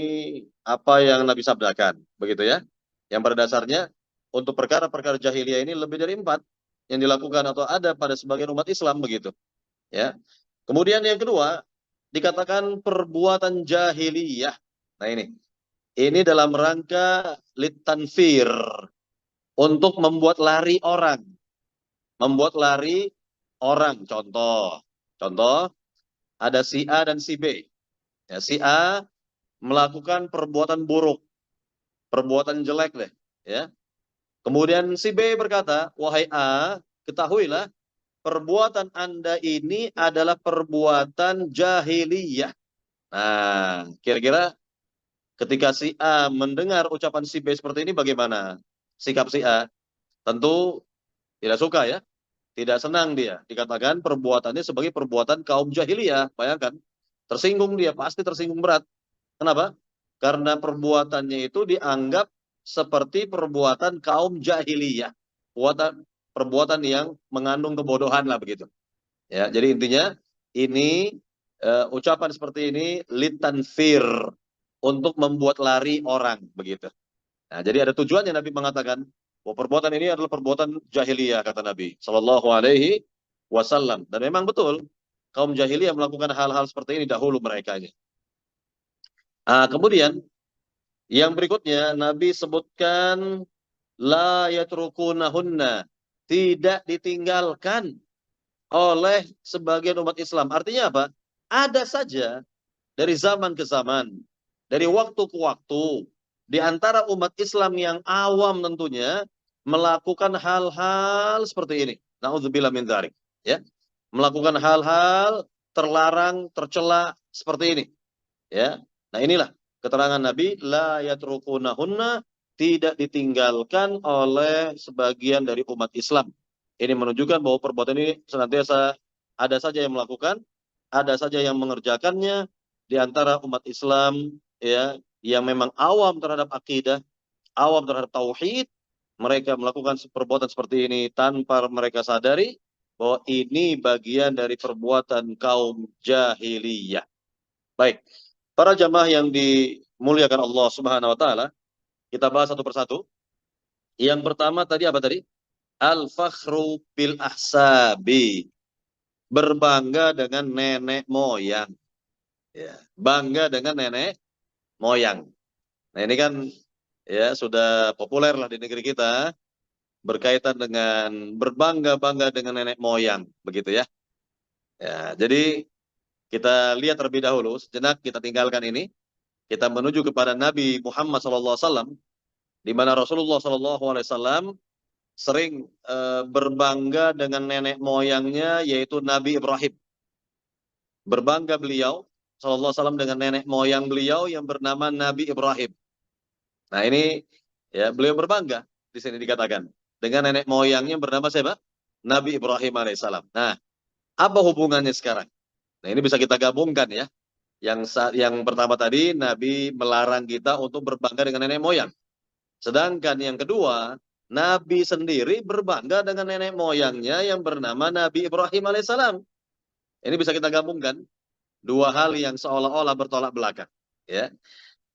apa yang Nabi sabdakan. Begitu ya. Yang pada dasarnya, untuk perkara-perkara jahiliyah ini lebih dari 4 yang dilakukan atau ada pada sebagian umat Islam begitu. Ya. Kemudian yang kedua, dikatakan perbuatan jahiliyah. Nah ini dalam rangka litanfir, untuk membuat lari orang. Membuat lari orang. Contoh, ada si A dan si B. Ya, si A melakukan perbuatan buruk, perbuatan jelek deh. Ya. Kemudian si B berkata, wahai A, ketahuilah perbuatan Anda ini adalah perbuatan jahiliyah. Nah, kira-kira ketika si A mendengar ucapan si B seperti ini, bagaimana sikap si A? Tentu tidak suka ya. Tidak senang dia. Dikatakan perbuatannya sebagai perbuatan kaum jahiliyah. Bayangkan, tersinggung dia, pasti tersinggung berat. Kenapa? Karena perbuatannya itu dianggap seperti perbuatan kaum jahiliyah. Perbuatan yang mengandung kebodohan lah begitu. Ya, jadi intinya ini ucapan seperti ini litanfir, untuk membuat lari orang begitu. Nah, jadi ada tujuannya Nabi mengatakan bahwa perbuatan ini adalah perbuatan jahiliyah kata Nabi Shallallahu Alaihi Wasallam. Dan memang betul kaum jahiliyah melakukan hal-hal seperti ini dahulu mereka ini. Kemudian yang berikutnya Nabi sebutkan la yatrukunahunna, tidak ditinggalkan oleh sebagian umat Islam. Artinya apa? Ada saja dari zaman ke zaman, dari waktu ke waktu, di antara umat Islam yang awam tentunya melakukan hal-hal seperti ini. Nauzubillah min dzalik, ya. Melakukan hal-hal terlarang, tercela seperti ini, ya. Nah, inilah keterangan Nabi la yatrukunahunna, tidak ditinggalkan oleh sebagian dari umat Islam. Ini menunjukkan bahwa perbuatan ini senantiasa ada saja yang melakukan, ada saja yang mengerjakannya di antara umat Islam, ya, yang memang awam terhadap akidah, awam terhadap tauhid. Mereka melakukan perbuatan seperti ini tanpa mereka sadari bahwa ini bagian dari perbuatan kaum jahiliyah. Baik, para jamaah yang dimuliakan Allah Subhanahu wa taala, kita bahas satu persatu. Yang pertama tadi apa tadi? Al-fakhru bil ahsabi. Berbangga dengan nenek moyang. Ya, bangga dengan nenek moyang. Nah, ini kan ya sudah populer lah di negeri kita, berkaitan dengan berbangga-bangga dengan nenek moyang, begitu ya. Ya, jadi kita lihat terlebih dahulu, sejenak kita tinggalkan ini, kita menuju kepada Nabi Muhammad SAW, di mana Rasulullah SAW sering berbangga dengan nenek moyangnya, yaitu Nabi Ibrahim. Berbangga beliau SAW dengan nenek moyang beliau yang bernama Nabi Ibrahim. Nah, ini ya beliau berbangga di sini dikatakan dengan nenek moyangnya bernama siapa? Nabi Ibrahim alaihissalam. Nah, apa hubungannya sekarang? Nah, ini bisa kita gabungkan ya. Yang pertama tadi Nabi melarang kita untuk berbangga dengan nenek moyang. Sedangkan yang kedua, Nabi sendiri berbangga dengan nenek moyangnya yang bernama Nabi Ibrahim alaihissalam. Ini bisa kita gabungkan dua hal yang seolah-olah bertolak belakang, ya.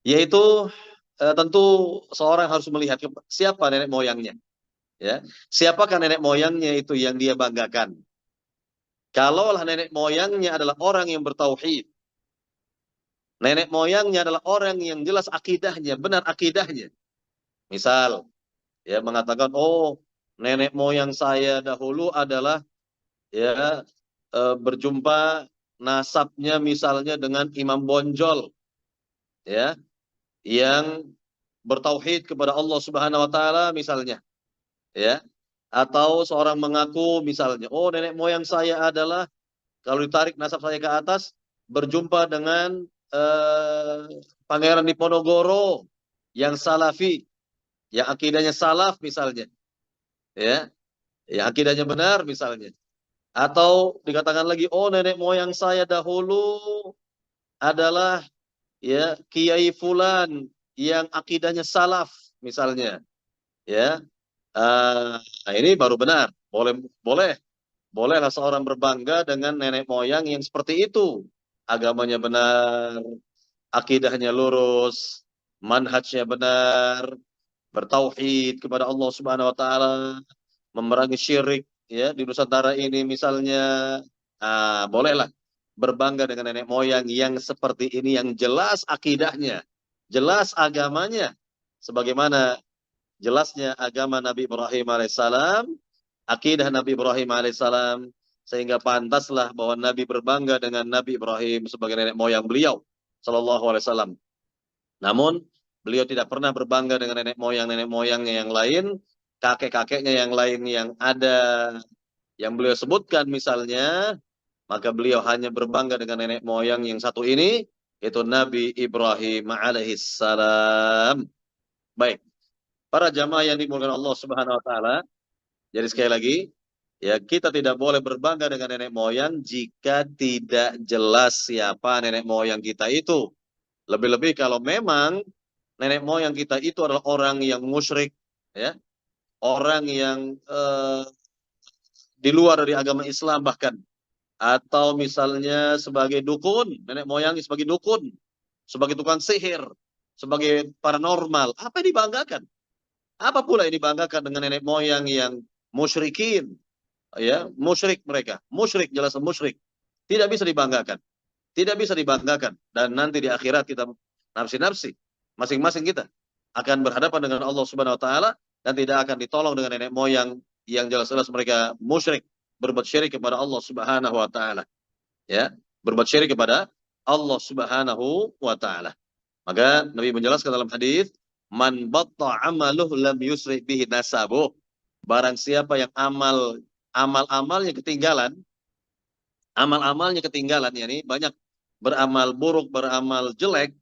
Yaitu tentu seorang harus melihat siapa nenek moyangnya, ya. Siapakah nenek moyangnya itu yang dia banggakan? Kalaulah nenek moyangnya adalah orang yang bertauhid, nenek moyangnya adalah orang yang jelas akidahnya, benar akidahnya. Misal, ya mengatakan, oh nenek moyang saya dahulu adalah ya berjumpa nasabnya misalnya dengan Imam Bonjol, ya, yang bertauhid kepada Allah Subhanahu wa taala misalnya, ya. Atau seorang mengaku misalnya, oh nenek moyang saya adalah kalau ditarik nasab saya ke atas berjumpa dengan Pangeran Diponegoro yang salafi, yang akidahnya salaf misalnya, ya. Ya akidahnya benar misalnya. Atau dikatakan lagi, oh nenek moyang saya dahulu adalah ya Kiai Fulan yang akidahnya salaf misalnya, ya. Nah ini baru benar. Boleh, bolehlah seorang berbangga dengan nenek moyang yang seperti itu. Agamanya benar, akidahnya lurus, manhajnya benar, bertauhid kepada Allah Subhanahu wa taala, memerangi syirik ya di Nusantara ini misalnya. Bolehlah berbangga dengan nenek moyang yang seperti ini, yang jelas akidahnya, jelas agamanya sebagaimana jelasnya agama Nabi Ibrahim alaihissalam, akidah Nabi Ibrahim alaihissalam, sehingga pantaslah bahwa Nabi berbangga dengan Nabi Ibrahim sebagai nenek moyang beliau sallallahu alaihi wasallam. Namun beliau tidak pernah berbangga dengan nenek moyangnya yang lain, kakek-kakeknya yang lain yang ada yang beliau sebutkan misalnya, maka beliau hanya berbangga dengan nenek moyang yang satu ini, yaitu Nabi Ibrahim alaihissalam. Baik, para jamaah yang dimuliakan Allah Subhanahu wa taala, jadi sekali lagi, ya kita tidak boleh berbangga dengan nenek moyang jika tidak jelas siapa nenek moyang kita itu. Lebih-lebih kalau memang nenek moyang kita itu adalah orang yang musyrik, ya, orang yang di luar dari agama Islam bahkan, atau misalnya sebagai dukun, nenek moyang sebagai dukun, sebagai tukang sihir, sebagai paranormal, apa yang dibanggakan? Apa pula yang dibanggakan dengan nenek moyang yang musyrikin, ya, musyrik mereka, musyrik, jelas musyrik, tidak bisa dibanggakan, tidak bisa dibanggakan, dan nanti di akhirat kita nafsi-nafsi, masing-masing kita akan berhadapan dengan Allah Subhanahu Wa Taala dan tidak akan ditolong dengan nenek moyang yang jelas-jelas mereka musyrik, berbuat syirik kepada Allah Subhanahu Wa Taala, ya, berbuat syirik kepada Allah Subhanahu Wa Taala. Maka Nabi menjelaskan dalam hadis, man batta amaluh lam yusri bihi nasabuh. Barang siapa yang amal-amalnya ketinggalan, amal-amalnya ketinggalan, yakni banyak beramal buruk, beramal jelek,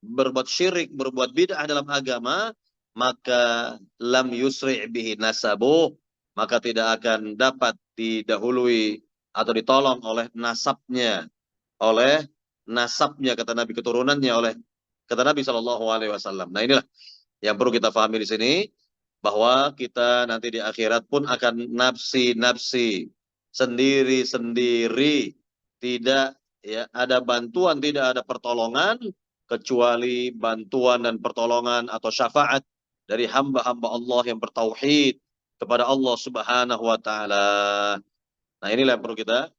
berbuat syirik, berbuat bid'ah dalam agama, maka lam yusri bihi nasabuh, maka tidak akan dapat didahului atau ditolong oleh nasabnya kata Nabi, keturunannya, oleh kata Nabi Shallallahu Alaihi Wasallam. Nah inilah yang perlu kita pahami di sini, bahwa kita nanti di akhirat pun akan nafsi-nafsi, sendiri-sendiri, tidak ya ada bantuan, tidak ada pertolongan kecuali bantuan dan pertolongan atau syafaat dari hamba-hamba Allah yang bertauhid kepada Allah Subhanahu wa taala. Nah, inilah yang perlu kita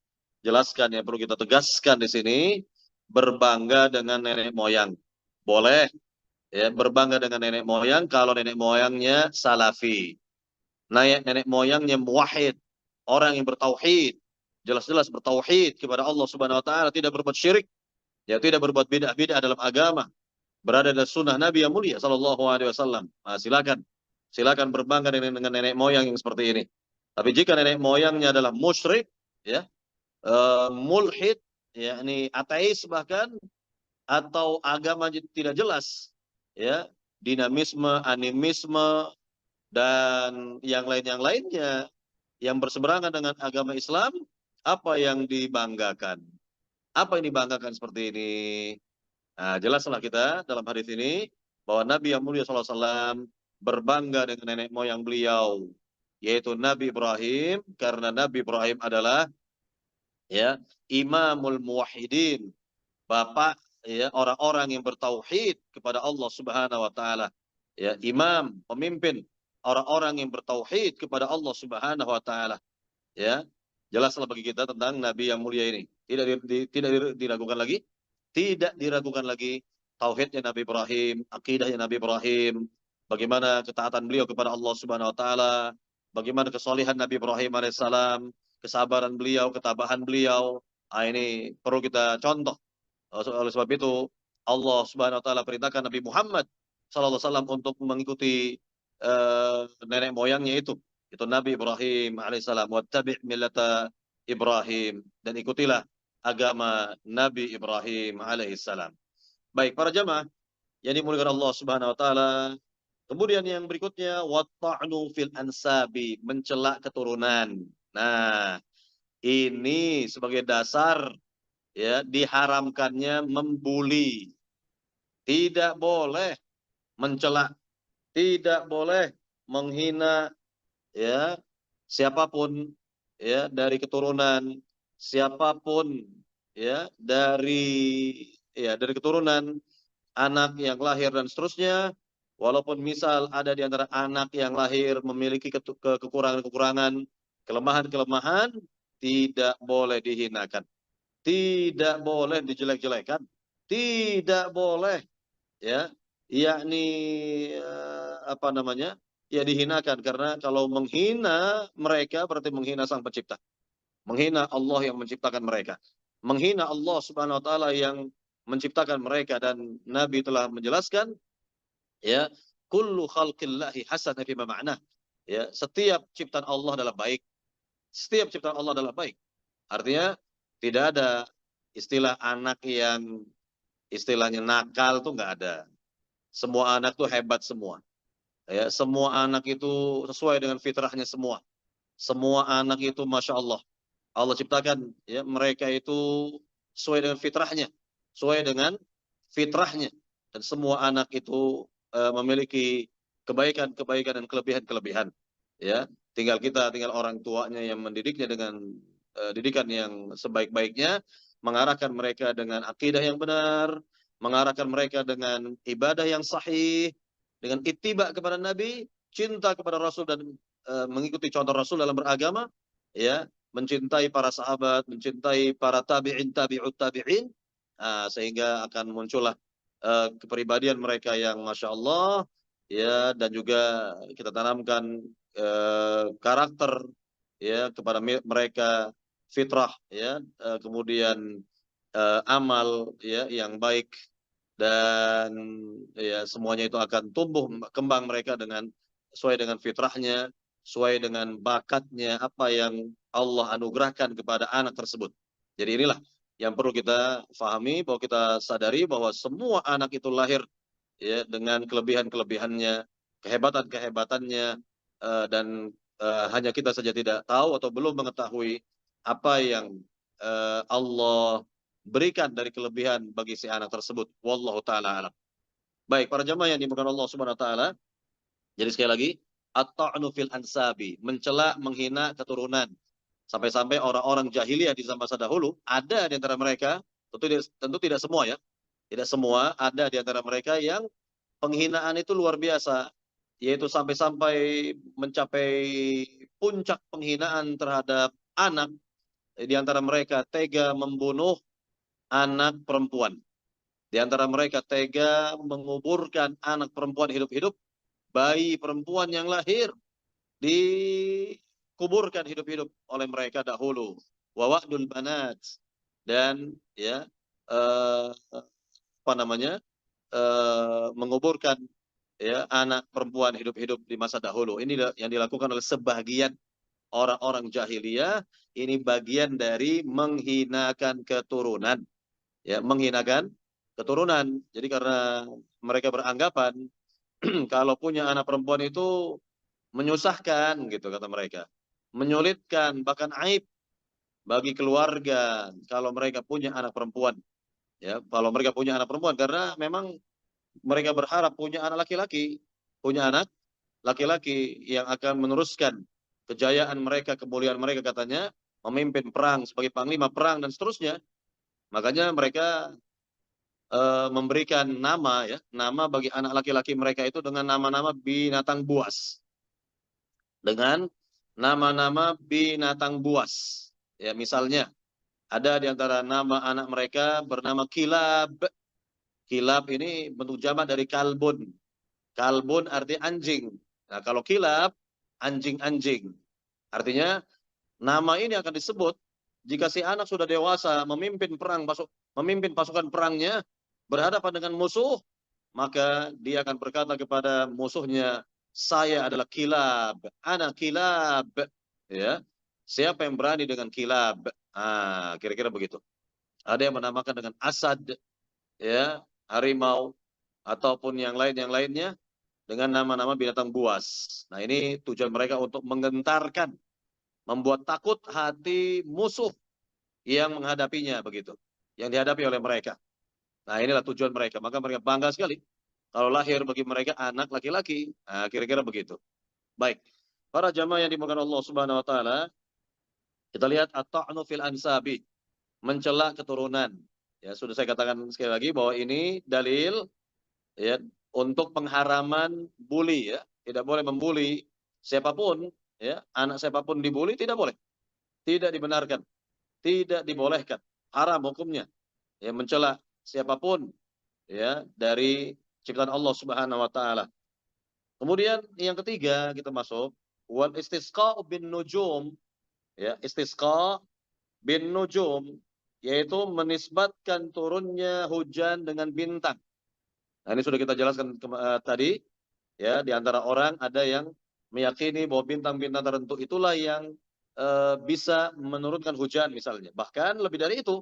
jelaskan, yang perlu kita tegaskan di sini, berbangga dengan nenek moyang. Boleh ya berbangga dengan nenek moyang kalau nenek moyangnya salafi. Nenek moyangnya muwahhid, orang yang bertauhid, jelas-jelas bertauhid kepada Allah Subhanahu wa taala, tidak berbuat syirik, ya tidak berbuat bid'ah-bid'ah dalam agama, berada dalam sunnah Nabi yang mulia sallallahu alaihi wasallam. Nah, silakan berbangga dengan nenek moyang yang seperti ini. Tapi jika nenek moyangnya adalah musyrik, ya, mulhid, yakni ateis bahkan, atau agama tidak jelas, ya, dinamisme, animisme, dan yang lainnya yang berseberangan dengan agama Islam, apa yang dibanggakan? Apa yang dibanggakan seperti ini? Nah, jelaslah kita dalam hadis ini bahwa Nabi yang mulia SAW berbangga dengan nenek moyang beliau, yaitu Nabi Ibrahim, karena Nabi Ibrahim adalah ya imamul muwahhidin, bapak ya orang-orang yang bertauhid kepada Allah Subhanahu wa taala, ya imam, pemimpin orang-orang yang bertauhid kepada Allah Subhanahu wa taala, ya. Jelaslah bagi kita tentang Nabi yang mulia ini. Tidak diragukan lagi. Tidak diragukan lagi tauhidnya Nabi Ibrahim, akidahnya Nabi Ibrahim, bagaimana ketaatan beliau kepada Allah Subhanahu wa taala, bagaimana kesolehan Nabi Ibrahim alaihissalam, kesabaran beliau, ketabahan beliau. Ini perlu kita contoh. Oleh sebab itu Allah Subhanahu wa taala perintahkan Nabi Muhammad sallallahu alaihi wasallam untuk mengikuti nenek moyangnya itu Nabi Ibrahim alaihissalam, wattabi' millata Ibrahim, dan ikutilah agama Nabi Ibrahim alaihissalam. Baik, para jamaah yang dimuliakan Allah Subhanahu wa taala. Kemudian yang berikutnya watta'nu fil ansabi, mencela keturunan. Nah, ini sebagai dasar ya diharamkannya membuli. Tidak boleh mencela, tidak boleh menghina ya siapapun ya dari keturunan, siapapun ya dari keturunan, anak yang lahir dan seterusnya, walaupun misal ada di antara anak yang lahir memiliki kekurangan-kekurangan, kelemahan-kelemahan, tidak boleh dihinakan, tidak boleh dijelek-jelekan, tidak boleh ya yakni apa namanya ya dihinakan, karena kalau menghina mereka berarti menghina sang pencipta, menghina Allah yang menciptakan mereka, menghina Allah Subhanahu wa taala yang menciptakan mereka. Dan Nabi telah menjelaskan ya kullu khalqillahi hasanah fi ma'na, ya setiap ciptaan Allah adalah baik, setiap ciptaan Allah adalah baik. Artinya tidak ada istilah anak yang istilahnya nakal tuh nggak ada. Semua anak tuh hebat semua. Ya, semua anak itu sesuai dengan fitrahnya semua. Semua anak itu masya Allah. Allah ciptakan ya mereka itu sesuai dengan fitrahnya, sesuai dengan fitrahnya. Dan semua anak itu memiliki kebaikan-kebaikan dan kelebihan-kelebihan. Ya, tinggal orang tuanya yang mendidiknya dengan didikan yang sebaik-baiknya, mengarahkan mereka dengan akidah yang benar, mengarahkan mereka dengan ibadah yang sahih, dengan ittiba kepada Nabi, cinta kepada Rasul, dan mengikuti contoh Rasul dalam beragama, ya, mencintai para sahabat, mencintai para tabi'in, tabi'ut tabi'in, sehingga akan muncullah kepribadian mereka yang masya Allah, ya, dan juga kita tanamkan karakter ya kepada mereka, fitrah ya, kemudian amal ya yang baik, dan ya semuanya itu akan tumbuh kembang mereka dengan sesuai dengan fitrahnya, sesuai dengan bakatnya, apa yang Allah anugerahkan kepada anak tersebut. Jadi inilah yang perlu kita fahami, bahwa kita sadari bahwa semua anak itu lahir ya dengan kelebihan-kelebihannya, kehebatan-kehebatannya, dan hanya kita saja tidak tahu atau belum mengetahui apa yang Allah berikan dari kelebihan bagi si anak tersebut. Wallahu taala alam. Baik, para jamaah yang dimuliakan Allah Subhanahu wa taala. Jadi sekali lagi, at-ta'nu fil ansabi, mencela, menghina keturunan. Sampai-sampai orang-orang jahiliyah di zaman masa dahulu ada di antara mereka, tentu tidak semua ya. Tidak semua, ada di antara mereka yang penghinaan itu luar biasa, yaitu sampai-sampai mencapai puncak penghinaan terhadap anak. Di antara mereka tega membunuh anak perempuan. Di antara mereka tega menguburkan anak perempuan hidup-hidup, bayi perempuan yang lahir dikuburkan hidup-hidup oleh mereka dahulu. Wa wa'dul banat, dan ya apa namanya menguburkan ya anak perempuan hidup-hidup di masa dahulu. Ini yang dilakukan oleh sebagian orang-orang jahiliyah. Ini bagian dari menghinakan keturunan, ya, menghinakan keturunan. Jadi karena mereka beranggapan kalau punya anak perempuan itu menyusahkan, gitu kata mereka, menyulitkan, bahkan aib bagi keluarga kalau mereka punya anak perempuan. Ya, kalau mereka punya anak perempuan, karena memang mereka berharap punya anak laki-laki, punya anak laki-laki yang akan meneruskan kejayaan mereka, kemuliaan mereka, katanya memimpin perang sebagai panglima perang dan seterusnya. Makanya mereka memberikan nama ya, nama bagi anak laki-laki mereka itu dengan nama-nama binatang buas. Dengan nama-nama binatang buas. Ya, misalnya ada di antara nama anak mereka bernama Kilab. Kilab ini bentuk jamak dari kalbun. Kalbun arti anjing. Nah, kalau kilab, anjing-anjing. Artinya, nama ini akan disebut jika si anak sudah dewasa, memimpin pasukan perangnya, berhadapan dengan musuh, maka dia akan berkata kepada musuhnya, saya adalah kilab, anak kilab. Ya, siapa yang berani dengan kilab? Ah, kira-kira begitu. Ada yang menamakan dengan asad, ya, harimau, ataupun yang lainnya dengan nama-nama binatang buas. Nah, ini tujuan mereka untuk menggentarkan, membuat takut hati musuh yang menghadapinya begitu, yang dihadapi oleh mereka. Nah, inilah tujuan mereka. Maka mereka bangga sekali kalau lahir bagi mereka anak laki-laki. Nah, kira-kira begitu. Baik. Para jamaah yang dimuliakan Allah Subhanahu wa taala, kita lihat at-ta'nu fil ansabi, mencela keturunan. Ya, sudah saya katakan sekali lagi bahwa ini dalil, ya, untuk pengharaman bully, ya. Tidak boleh membuli siapapun, ya. Anak siapapun dibuli tidak boleh. Tidak dibenarkan, tidak dibolehkan. Haram hukumnya. Ya, mencela siapapun, ya, dari ciptaan Allah Subhanahu wa taala. Kemudian yang ketiga kita masuk wal istisqa bin nujum, ya, istisqa bin nujum yaitu menisbatkan turunnya hujan dengan bintang. Nah, ini sudah kita jelaskan tadi, ya, di antara orang ada yang meyakini bahwa bintang-bintang tertentu itulah yang bisa menurunkan hujan misalnya. Bahkan lebih dari itu,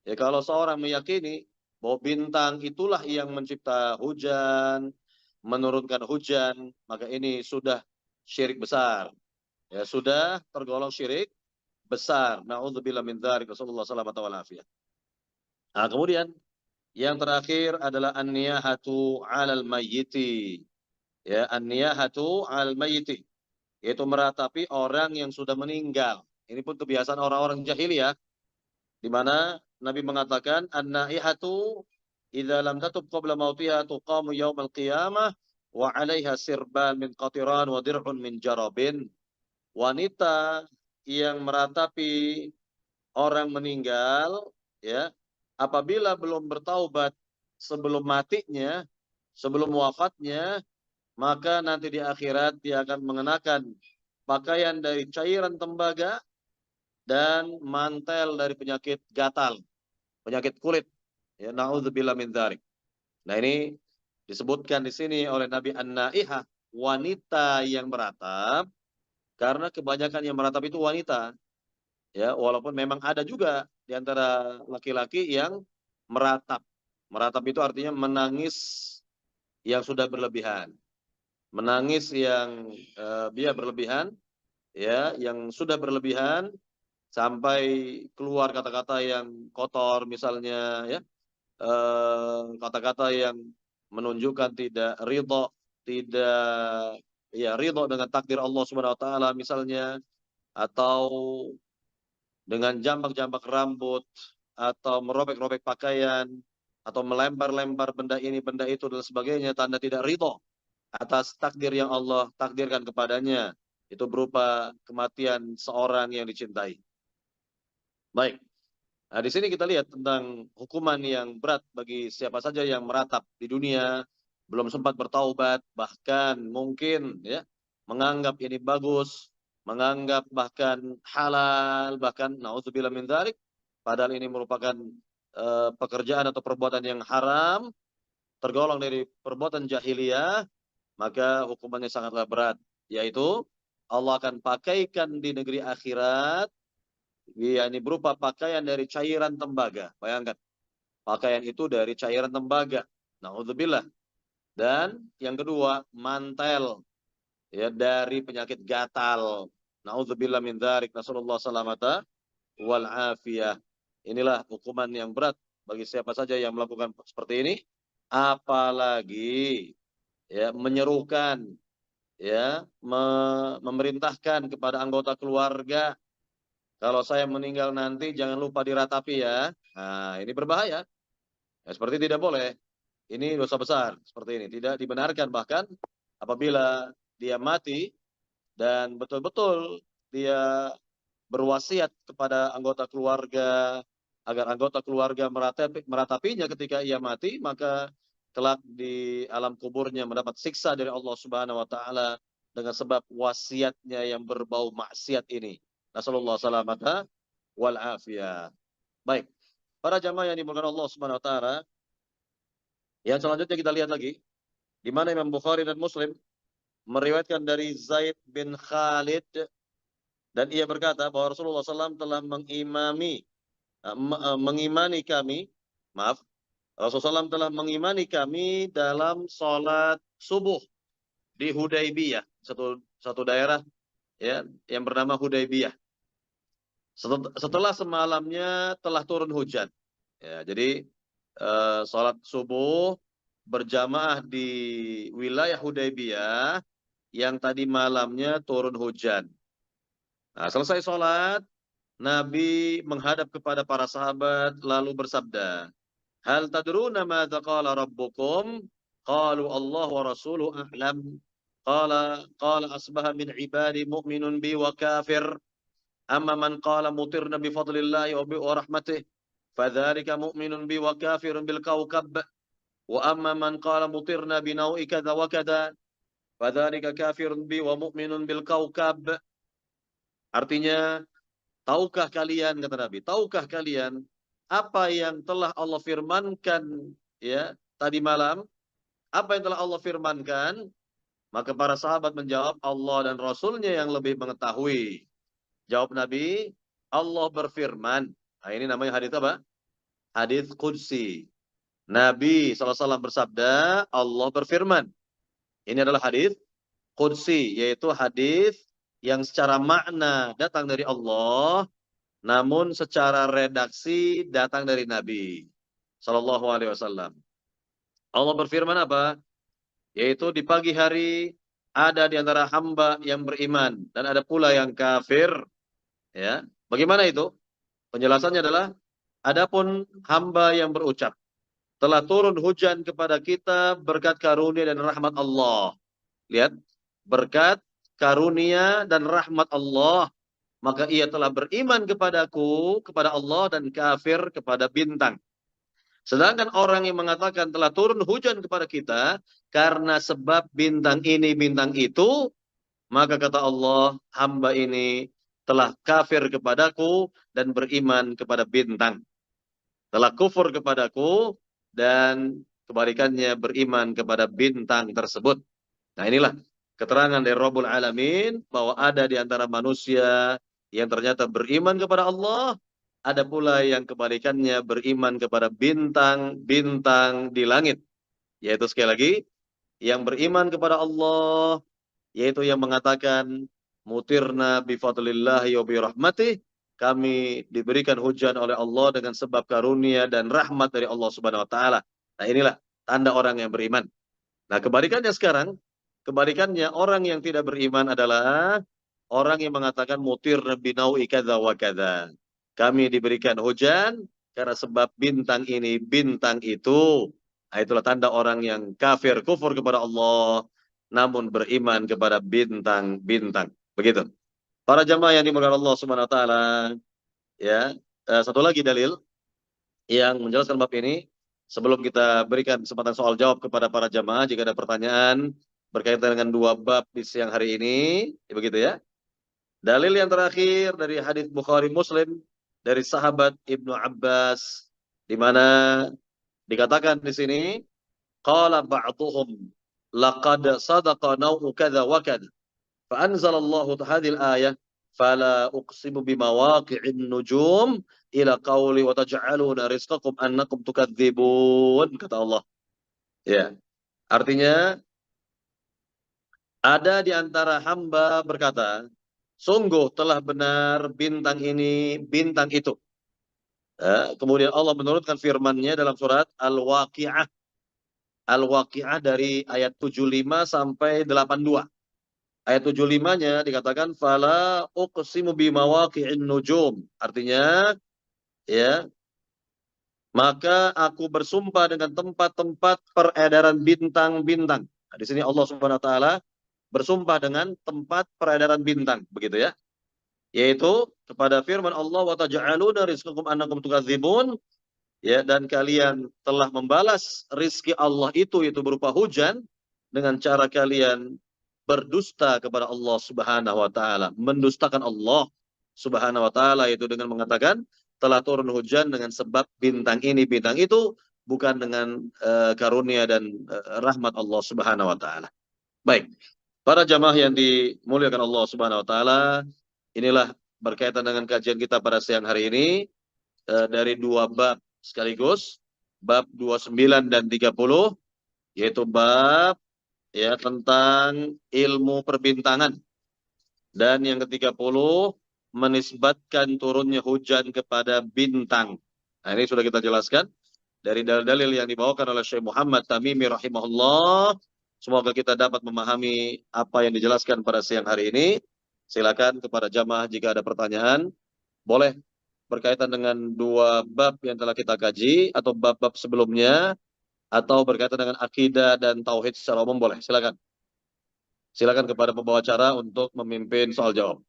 ya, kalau seorang meyakini bahwa bintang itulah yang mencipta hujan, menurunkan hujan, maka ini sudah syirik besar. Ya, sudah tergolong syirik besar. Na'udzubillah min dzalik. Rasulullah sallallahu alaihi wasallam. Nah, kemudian yang terakhir adalah an-niyahatu 'alal mayyiti. Ya, an-niyahatu 'alal mayyiti, yaitu meratapi orang yang sudah meninggal. Ini pun kebiasaan orang-orang jahiliyah, di mana Nabi mengatakan an-naihatu idza lam tatub qabla mautiha tuqamu yaumal qiyamah wa 'alaiha sirban min qatiran wa dir'un min jarabin. Wanita yang meratapi orang meninggal, ya, apabila belum bertaubat sebelum matinya, sebelum wafatnya, maka nanti di akhirat dia akan mengenakan pakaian dari cairan tembaga dan mantel dari penyakit gatal, penyakit kulit. Ya, naudzubillah min dzalik. Nah, ini disebutkan di sini oleh Nabi an-naihah, wanita yang meratap, karena kebanyakan yang meratap itu wanita. Ya, walaupun memang ada juga di antara laki-laki yang meratap. Meratap itu artinya menangis yang sudah berlebihan. Menangis yang dia berlebihan, ya, yang sudah berlebihan sampai keluar kata-kata yang kotor misalnya, ya, kata-kata yang menunjukkan tidak ridho, tidak, ya, ridho dengan takdir Allah Subhanahu wa taala misalnya, atau dengan jambak-jambak rambut, atau merobek-robek pakaian, atau melempar-lempar benda ini benda itu dan sebagainya, tanda tidak ridho atas takdir yang Allah takdirkan kepadanya, itu berupa kematian seorang yang dicintai. Baik. Nah, di sini kita lihat tentang hukuman yang berat bagi siapa saja yang meratap di dunia, belum sempat bertaubat, bahkan mungkin, ya, menganggap ini bagus, menganggap bahkan halal, bahkan naudzubillah min dzalik, padahal ini merupakan pekerjaan atau perbuatan yang haram, tergolong dari perbuatan jahiliyah, maka hukumannya sangatlah berat, yaitu Allah akan pakaikan di negeri akhirat, yakni berupa pakaian dari cairan tembaga. Bayangkan, pakaian itu dari cairan tembaga. Nauzubillah. Dan yang kedua, mantel, ya, dari penyakit gatal. Nauzubillah min dzalik. Nasallallahu salamata wal afiyah. Inilah hukuman yang berat bagi siapa saja yang melakukan seperti ini, apalagi, ya, menyerukan, ya, memerintahkan kepada anggota keluarga, kalau saya meninggal nanti jangan lupa diratapi ya. Nah, ini berbahaya. Ya, seperti tidak boleh. Ini dosa besar seperti ini. Tidak dibenarkan, bahkan apabila dia mati dan betul-betul dia berwasiat kepada anggota keluarga agar anggota keluarga meratapinya ketika ia mati, maka kelak di alam kuburnya mendapat siksa dari Allah Subhanahu wa taala dengan sebab wasiatnya yang berbau maksiat ini. Nasallallahu salamata wal afiyah. Baik. Para jamaah yang dimuliakan Allah Subhanahu wa taala, yang selanjutnya kita lihat lagi di mana Imam Bukhari dan Muslim meriwayatkan dari Zaid bin Khalid dan ia berkata bahwa Rasulullah SAW telah mengimani kami, maaf, Rasulullah SAW telah mengimani kami dalam sholat subuh di Hudaybiyah, satu daerah ya yang bernama Hudaybiyah. Setelah semalamnya telah turun hujan. Ya, jadi sholat subuh berjamaah di wilayah Hudaybiyah yang tadi malamnya turun hujan. Nah, selesai sholat, Nabi menghadap kepada para sahabat lalu bersabda, "Hal tadruna madza qala rabbukum?" Qalu Allah wa rasuluhu a'lam. Qala asbaha min ibadi mu'minun bi wa kafir. Amma man qala mutirna bi fadlillahi wa rahmatih, fadzalika mu'minun bi wa kafirun bil kawkab. Wa amma man qala mutirna bi nau'i kadza wa kadza, fadzalika kafirun bi wa mu'minun bil kawkab. Artinya, tahukah kalian, kata Nabi, tahukah kalian apa yang telah Allah firmankan ya tadi malam? Apa yang telah Allah firmankan? Maka para sahabat menjawab, Allah dan Rasulnya yang lebih mengetahui. Jawab Nabi, Allah berfirman. Nah, ini namanya hadits apa? Hadits qudsi. Nabi SAW bersabda, Allah berfirman. Ini adalah hadits qudsi, yaitu hadits yang secara makna datang dari Allah, namun secara redaksi datang dari Nabi Sallallahu Alaihi Wasallam. Allah berfirman apa? Yaitu di pagi hari ada di antara hamba yang beriman dan ada pula yang kafir. Ya, bagaimana itu? Penjelasannya adalah, adapun hamba yang berucap, telah turun hujan kepada kita berkat karunia dan rahmat Allah. Lihat, berkat karunia dan rahmat Allah. Maka ia telah beriman kepadaku, kepada Allah, dan kafir kepada bintang. Sedangkan orang yang mengatakan telah turun hujan kepada kita karena sebab bintang ini, bintang itu, maka kata Allah, hamba ini telah kafir kepadaku dan beriman kepada bintang. Telah kufur kepadaku dan kebalikannya beriman kepada bintang tersebut. Nah, inilah keterangan dari Rabbul Alamin bahwa ada di antara manusia yang ternyata beriman kepada Allah, ada pula yang kebalikannya beriman kepada bintang-bintang di langit. Yaitu sekali lagi, yang beriman kepada Allah, yaitu yang mengatakan, mutirna bifadlillahi wa birahmatih, kami diberikan hujan oleh Allah dengan sebab karunia dan rahmat dari Allah Subhanahu wa taala. Nah, inilah tanda orang yang beriman. Nah, kebalikannya sekarang, kebalikannya orang yang tidak beriman adalah orang yang mengatakan mutirna binaui kadza wa kadza. Kami diberikan hujan karena sebab bintang ini, bintang itu. Nah, itulah tanda orang yang kafir, kufur kepada Allah, namun beriman kepada bintang-bintang. Begitu. Para jamaah yang dimuliakan Allah Subhanahu wa taala, ya. Satu lagi dalil yang menjelaskan bab ini, sebelum kita berikan kesempatan soal jawab kepada para jamaah jika ada pertanyaan berkaitan dengan dua bab di siang hari ini, begitu ya. Dalil yang terakhir dari hadis Bukhari Muslim dari sahabat Ibnu Abbas, di mana dikatakan di sini, qala ba'dhum laqad sadaqa naw'u kadza wa kadza. Fa anzalallahu hadhil ayah fala uqsimu bimawaqi'in nujum ila qawli wa taj'aluna rizqakum annakum tukadzibun, kata Allah. Ya. Artinya ada di antara hamba berkata, sungguh telah benar bintang ini, bintang itu. Kemudian Allah menurunkan firman-Nya dalam surat Al-Waqi'ah. Al-Waqi'ah dari ayat 75 sampai 82. Ayat 75-nya dikatakan fala uqsimu bimawaqi'in nujum. Artinya ya, maka aku bersumpah dengan tempat-tempat peredaran bintang-bintang. Nah, di sini Allah Subhanahu wa taala bersumpah dengan tempat peredaran bintang, begitu ya. yaitu kepada firman Allah wa taj'aluna rizqakum annakum tukadzibun, ya, dan kalian telah membalas rizki Allah itu berupa hujan dengan cara kalian berdusta kepada Allah Subhanahu wa taala, mendustakan Allah Subhanahu wa taala itu dengan mengatakan telah turun hujan dengan sebab bintang ini bintang itu, bukan dengan karunia dan rahmat Allah Subhanahu wa taala. Baik. Para jamaah yang dimuliakan Allah Subhanahu wa taala, inilah berkaitan dengan kajian kita pada siang hari ini dari dua bab sekaligus, bab 29 dan 30, yaitu bab ya tentang ilmu perbintangan, dan yang ke-30 menisbatkan turunnya hujan kepada bintang. Nah, ini sudah kita jelaskan dari dalil-dalil yang dibawakan oleh Syekh Muhammad Tamimi rahimahullah. Semoga kita dapat memahami apa yang dijelaskan pada siang hari ini. Silakan kepada jamaah jika ada pertanyaan, boleh berkaitan dengan dua bab yang telah kita kaji atau bab-bab sebelumnya, atau berkaitan dengan akidah dan tauhid secara umum, boleh. Silakan. Silakan kepada pembawa acara untuk memimpin soal jawab.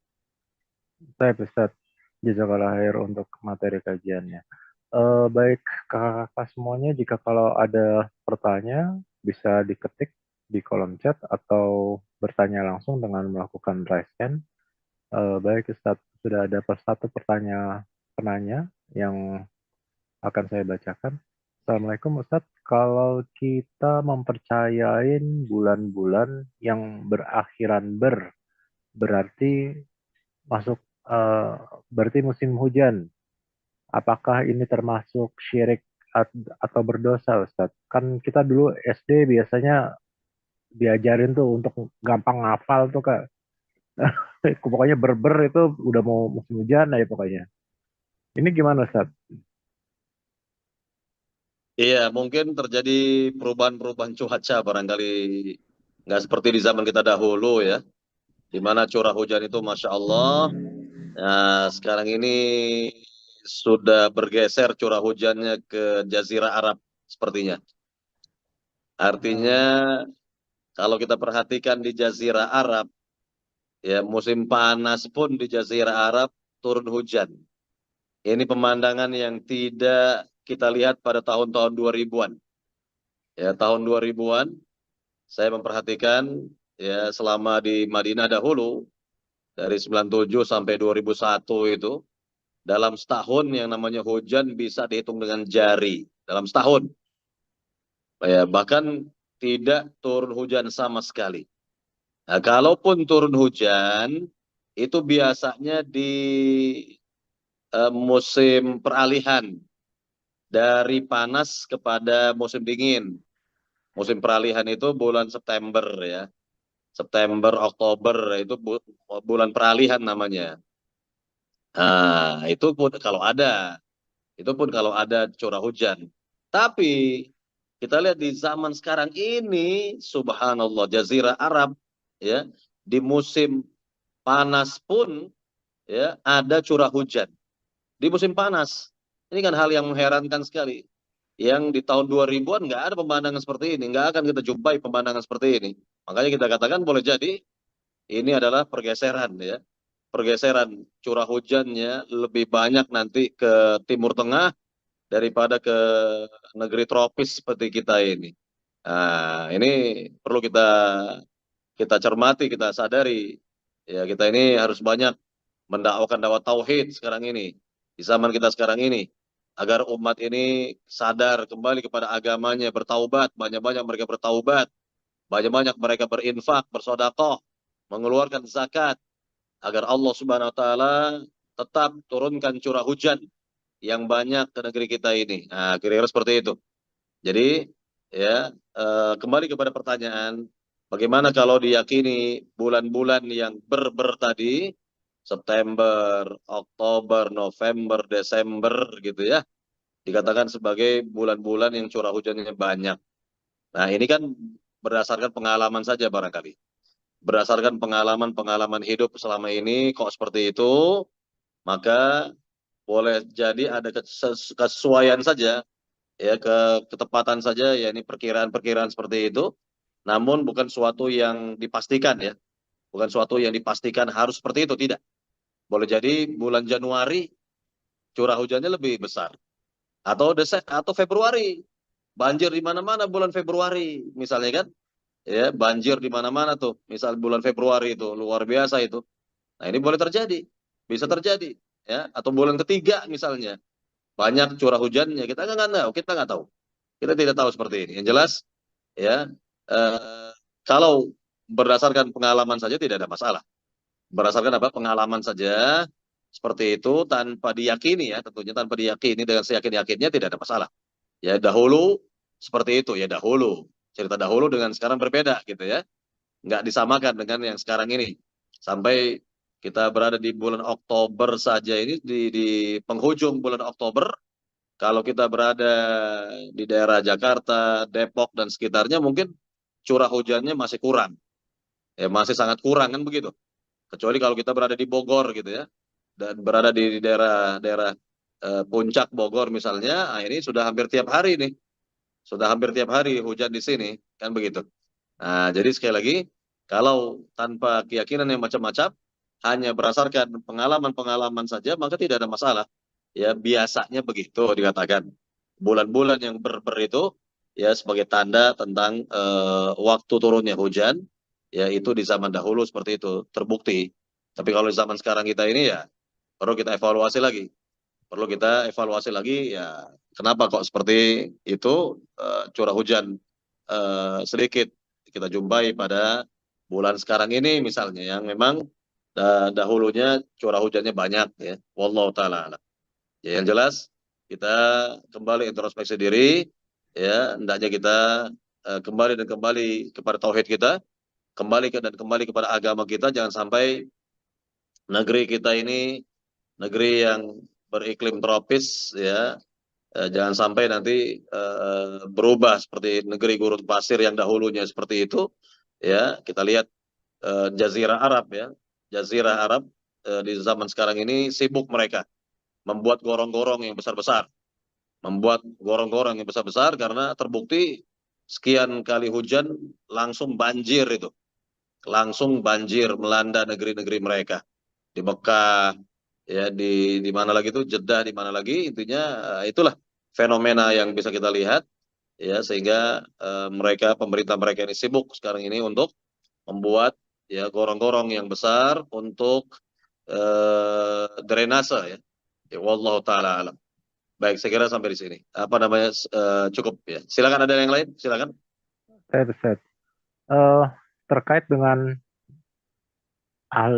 Saya Ustaz, jazakallah khair untuk materi kajiannya. Baik kakak-kakak semuanya, jika kalau ada pertanyaan bisa diketik di kolom chat atau bertanya langsung dengan melakukan raise hand. Baik Ustaz, sudah ada satu pertanyaan penanya yang akan saya bacakan. Assalamualaikum Ustadz, kalau kita mempercayain bulan-bulan yang berakhiran berarti masuk berarti musim hujan. Apakah ini termasuk syirik atau berdosa Ustadz? Kan kita dulu SD biasanya diajarin tuh untuk gampang ngafal tuh Kak. Pokoknya berber itu udah mau musim hujan ya pokoknya. Ini gimana Ustadz? Iya, mungkin terjadi perubahan-perubahan cuaca barangkali, nggak seperti di zaman kita dahulu ya, di mana curah hujan itu Masya Allah. Nah, sekarang ini sudah bergeser curah hujannya ke Jazirah Arab sepertinya. Artinya kalau kita perhatikan di Jazirah Arab, ya musim panas pun di Jazirah Arab turun hujan. Ini pemandangan yang tidak kita lihat pada tahun-tahun 2000-an. Ya, tahun 2000-an saya memperhatikan ya selama di Madinah dahulu dari 97 sampai 2001 itu, dalam setahun yang namanya hujan bisa dihitung dengan jari dalam setahun. Ya, bahkan tidak turun hujan sama sekali. Nah, kalaupun turun hujan itu biasanya di musim peralihan dari panas kepada musim dingin. Musim peralihan itu bulan September ya. September, Oktober itu bulan peralihan namanya. Nah, itu pun kalau ada curah hujan. Tapi kita lihat di zaman sekarang ini, subhanallah, Jazirah Arab ya, di musim panas pun ya ada curah hujan. Di musim panas. Ini kan hal yang mengherankan sekali. Yang di tahun 2000-an nggak ada pemandangan seperti ini, nggak akan kita jumpai pemandangan seperti ini. Makanya kita katakan boleh jadi ini adalah pergeseran ya. Pergeseran curah hujannya lebih banyak nanti ke Timur Tengah daripada ke negeri tropis seperti kita ini. Nah, ini perlu kita cermati, kita sadari. Ya, kita ini harus banyak mendakwakan dakwah tauhid sekarang ini, di zaman kita sekarang ini, agar umat ini sadar kembali kepada agamanya, bertaubat, banyak-banyak mereka bertaubat, banyak-banyak mereka berinfak, bersedekah, mengeluarkan zakat, agar Allah Subhanahu wa taala tetap turunkan curah hujan yang banyak ke negeri kita ini. Nah, kira-kira seperti itu. Jadi, ya, kembali kepada pertanyaan, bagaimana kalau diyakini bulan-bulan yang ber tadi, September, Oktober, November, Desember gitu ya, dikatakan sebagai bulan-bulan yang curah hujannya banyak. Nah, ini kan berdasarkan pengalaman saja barangkali. Berdasarkan pengalaman-pengalaman hidup selama ini kok seperti itu, maka boleh jadi ada kesesuaian saja ya, ketepatan saja ya, ini perkiraan-perkiraan seperti itu, namun bukan suatu yang dipastikan ya, bukan suatu yang dipastikan harus seperti itu, tidak. Boleh jadi bulan Januari curah hujannya lebih besar. Atau Februari, banjir di mana-mana bulan Februari, misalnya kan, ya banjir di mana-mana tuh, misal bulan Februari itu luar biasa itu. Nah ini boleh terjadi, bisa terjadi, ya. Atau bulan ketiga misalnya, banyak curah hujannya, kita nggak tahu, kita tidak tahu seperti ini. Yang jelas, ya, kalau berdasarkan pengalaman saja tidak ada masalah. Berdasarkan apa? Pengalaman saja seperti itu tanpa diyakini, ya, tentunya tanpa diyakini dengan seyakin-yakinnya tidak ada masalah. Ya dahulu seperti itu, ya dahulu. Cerita dahulu dengan sekarang berbeda gitu ya. Nggak disamakan dengan yang sekarang ini. Sampai kita berada di bulan Oktober saja ini, di penghujung bulan Oktober, kalau kita berada di daerah Jakarta, Depok dan sekitarnya mungkin curah hujannya masih kurang. Ya masih sangat kurang kan begitu. Kecuali kalau kita berada di Bogor gitu ya. Dan berada di daerah-daerah puncak Bogor misalnya, ini sudah hampir tiap hari nih. Sudah hampir tiap hari hujan di sini, kan begitu. Nah, jadi sekali lagi, kalau tanpa keyakinan yang macam-macam, hanya berdasarkan pengalaman-pengalaman saja, maka tidak ada masalah. Ya, biasanya begitu dikatakan. Bulan-bulan yang ber itu, ya sebagai tanda tentang waktu turunnya hujan, ya itu di zaman dahulu seperti itu, terbukti. Tapi kalau di zaman sekarang kita ini ya, perlu kita evaluasi lagi. Perlu kita evaluasi lagi, ya kenapa kok seperti itu, curah hujan sedikit kita jumpai pada bulan sekarang ini misalnya yang memang dahulunya curah hujannya banyak, ya. Wallahu taala alam. Ya, yang jelas kita kembali introspeksi diri, ya hendaknya kita kembali dan kembali kepada tauhid kita, kembali kepada agama kita. Jangan sampai negeri kita ini negeri yang beriklim tropis, ya. Jangan sampai nanti berubah seperti negeri gurun pasir yang dahulunya seperti itu, ya. Kita lihat Jazirah Arab, ya. Jazirah Arab di zaman sekarang ini sibuk mereka membuat gorong-gorong yang besar-besar, karena terbukti sekian kali hujan langsung banjir itu, langsung banjir melanda negeri-negeri mereka, di Mekah, ya, di mana lagi itu, Jeddah, di mana lagi, intinya itulah fenomena yang bisa kita lihat, ya, sehingga pemerintah mereka ini sibuk sekarang ini untuk membuat, ya, gorong-gorong yang besar untuk drainase, ya. Ya, wallahu taala alam. Baik, saya kira sampai di sini. Apa namanya, cukup, ya. Silakan, ada yang lain, silakan. Ustadz, eh, terkait dengan hal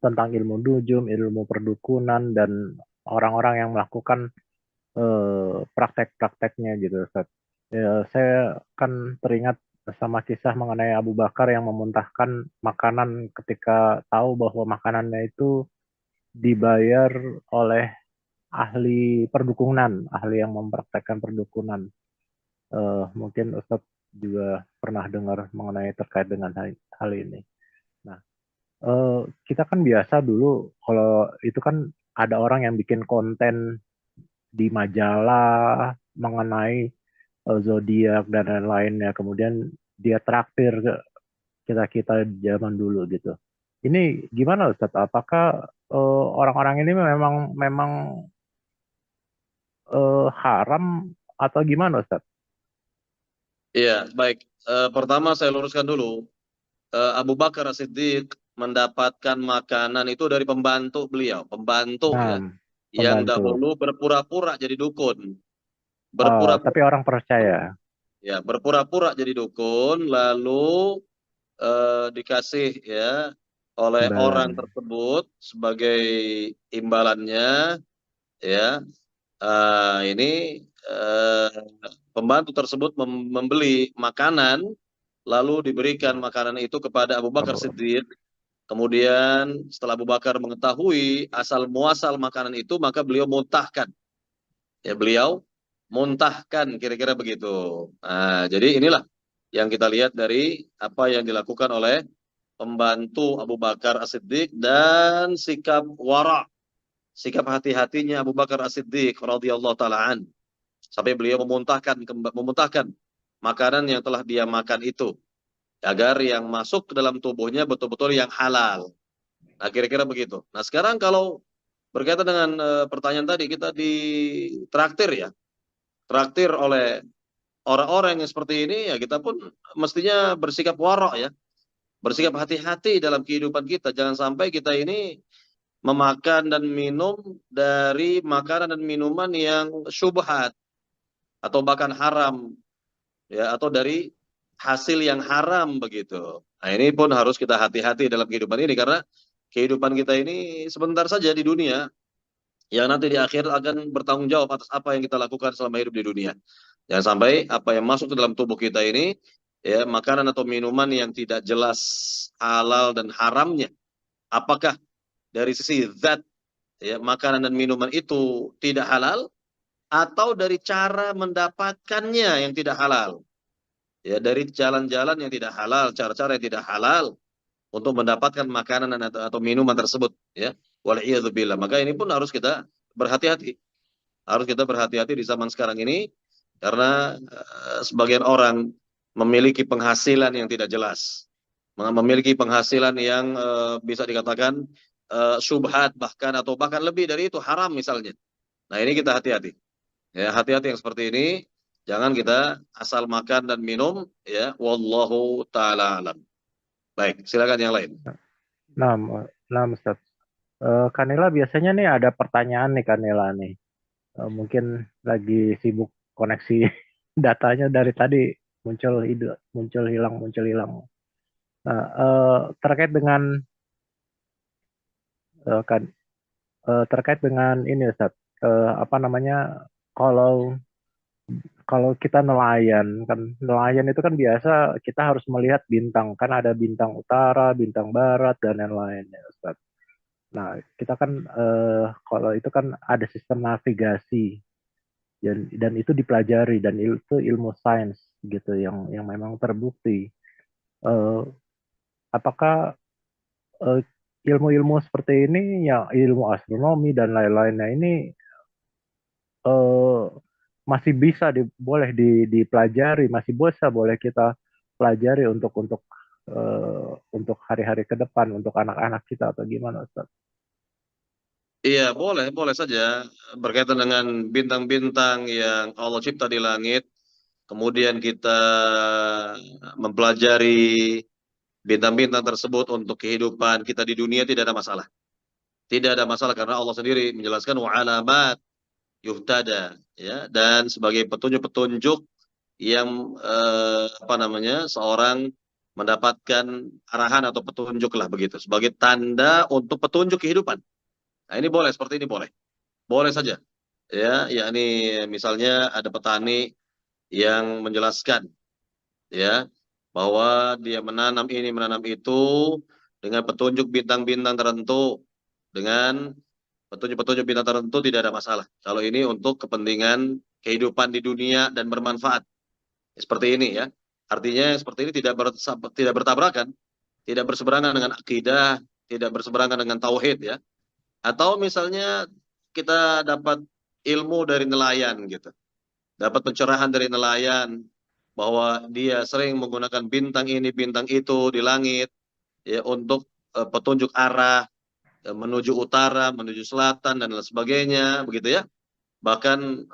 tentang ilmu nujum, ilmu perdukunan, dan orang-orang yang melakukan praktek-prakteknya gitu, Ustaz. Ya, saya kan teringat sama kisah mengenai Abu Bakar yang memuntahkan makanan ketika tahu bahwa makanannya itu dibayar oleh ahli perdukunan, ahli yang mempraktekkan perdukunan. Mungkin Ustadz juga pernah dengar mengenai terkait dengan hal ini. Nah, kita kan biasa dulu kalau itu kan ada orang yang bikin konten di majalah mengenai zodiak dan lain-lainnya. Kemudian dia traktir ke kita-kita zaman dulu gitu. Ini gimana Ustadz? Apakah orang-orang ini memang memang haram atau gimana Ustadz? Iya, baik. Pertama saya luruskan dulu. Abu Bakar As-Siddiq mendapatkan makanan itu dari pembantu beliau, pembantu, Nah, ya, yang pembantu. dahulu berpura-pura jadi dukun, berpura-pura, Tapi orang percaya. ya, berpura-pura jadi dukun, lalu dikasih, ya, oleh orang Imbalan. tersebut sebagai imbalannya, ya. Ini eh, pembantu tersebut membeli makanan, lalu diberikan makanan itu kepada Abu Bakar Abu. Siddiq. Kemudian setelah Abu Bakar mengetahui asal muasal makanan itu, maka beliau muntahkan. Ya, beliau muntahkan, kira-kira begitu. Nah, jadi inilah yang kita lihat dari apa yang dilakukan oleh pembantu Abu Bakar As-Siddiq dan sikap wara, sikap hati-hatinya Abu Bakar As-Siddiq radhiyallahu taala an, sampai beliau memuntahkan makanan yang telah dia makan itu, agar yang masuk ke dalam tubuhnya betul-betul yang halal. Nah, kira-kira begitu. Nah, sekarang kalau berkaitan dengan pertanyaan tadi, kita ditraktir ya. Traktir oleh orang-orang yang seperti ini, ya kita pun mestinya bersikap warok ya. Bersikap hati-hati dalam kehidupan kita. Jangan sampai kita ini memakan dan minum dari makanan dan minuman yang syubhat atau bahkan haram ya, atau dari hasil yang haram begitu. Nah, ini pun harus kita hati-hati dalam kehidupan ini karena kehidupan kita ini sebentar saja di dunia yang nanti di akhir akan bertanggung jawab atas apa yang kita lakukan selama hidup di dunia. Jangan sampai apa yang masuk ke dalam tubuh kita ini ya, makanan atau minuman yang tidak jelas halal dan haramnya. Apakah dari sisi zat ya, makanan dan minuman itu tidak halal atau dari cara mendapatkannya yang tidak halal. Ya, dari jalan-jalan yang tidak halal, cara-cara yang tidak halal untuk mendapatkan makanan atau minuman tersebut ya. Waliyadzubillah. Maka ini pun harus kita berhati-hati. Harus kita berhati-hati di zaman sekarang ini karena sebagian orang memiliki penghasilan yang tidak jelas. Memiliki penghasilan yang bisa dikatakan syubhat bahkan atau bahkan lebih dari itu haram misalnya. Nah, ini kita hati-hati. Ya, hati-hati yang seperti ini. Jangan kita asal makan dan minum ya. Wallahu taala alam. Baik, silakan yang lain. Nah, nah Ustaz. Kanila biasanya nih ada pertanyaan nih Kanila nih. Mungkin lagi sibuk koneksi datanya dari tadi muncul ide, muncul hilang, muncul hilang. Nah, terkait dengan kan terkait dengan ini Ustaz, apa namanya, kalau kalau kita nelayan kan, nelayan itu kan biasa kita harus melihat bintang, kan ada bintang utara, bintang barat dan lain-lain ya Ustaz. Nah, kita kan kalau itu kan ada sistem navigasi dan itu dipelajari dan itu ilmu sains gitu yang memang terbukti. Eh, apakah eh, ilmu-ilmu seperti ini, ya ilmu astronomi dan lain-lainnya ini eh, masih bisa boleh dipelajari, masih bisa boleh kita pelajari untuk hari-hari ke depan, untuk anak-anak kita atau gimana Ustaz? Iya, boleh, boleh saja berkaitan dengan bintang-bintang yang Allah cipta di langit. Kemudian kita mempelajari bintang-bintang tersebut untuk kehidupan kita di dunia tidak ada masalah. Tidak ada masalah karena Allah sendiri menjelaskan wa alamat yuhtada ya, dan sebagai petunjuk-petunjuk yang apa namanya, seorang mendapatkan arahan atau petunjuk lah begitu sebagai tanda untuk petunjuk kehidupan. Nah, ini boleh, seperti ini boleh. Boleh saja. Ya, yakni misalnya ada petani yang menjelaskan ya bahwa dia menanam ini menanam itu dengan petunjuk bintang-bintang tertentu, dengan petunjuk-petunjuk bintang tertentu tidak ada masalah. Kalau ini untuk kepentingan kehidupan di dunia dan bermanfaat. Seperti ini ya. Artinya seperti ini tidak bertabrakan, tidak berseberangan dengan akidah, tidak berseberangan dengan tauhid ya. Atau misalnya kita dapat ilmu dari nelayan gitu. Dapat pencerahan dari nelayan bahwa dia sering menggunakan bintang ini, bintang itu di langit ya untuk petunjuk arah menuju utara, menuju selatan dan lain sebagainya, begitu ya. Bahkan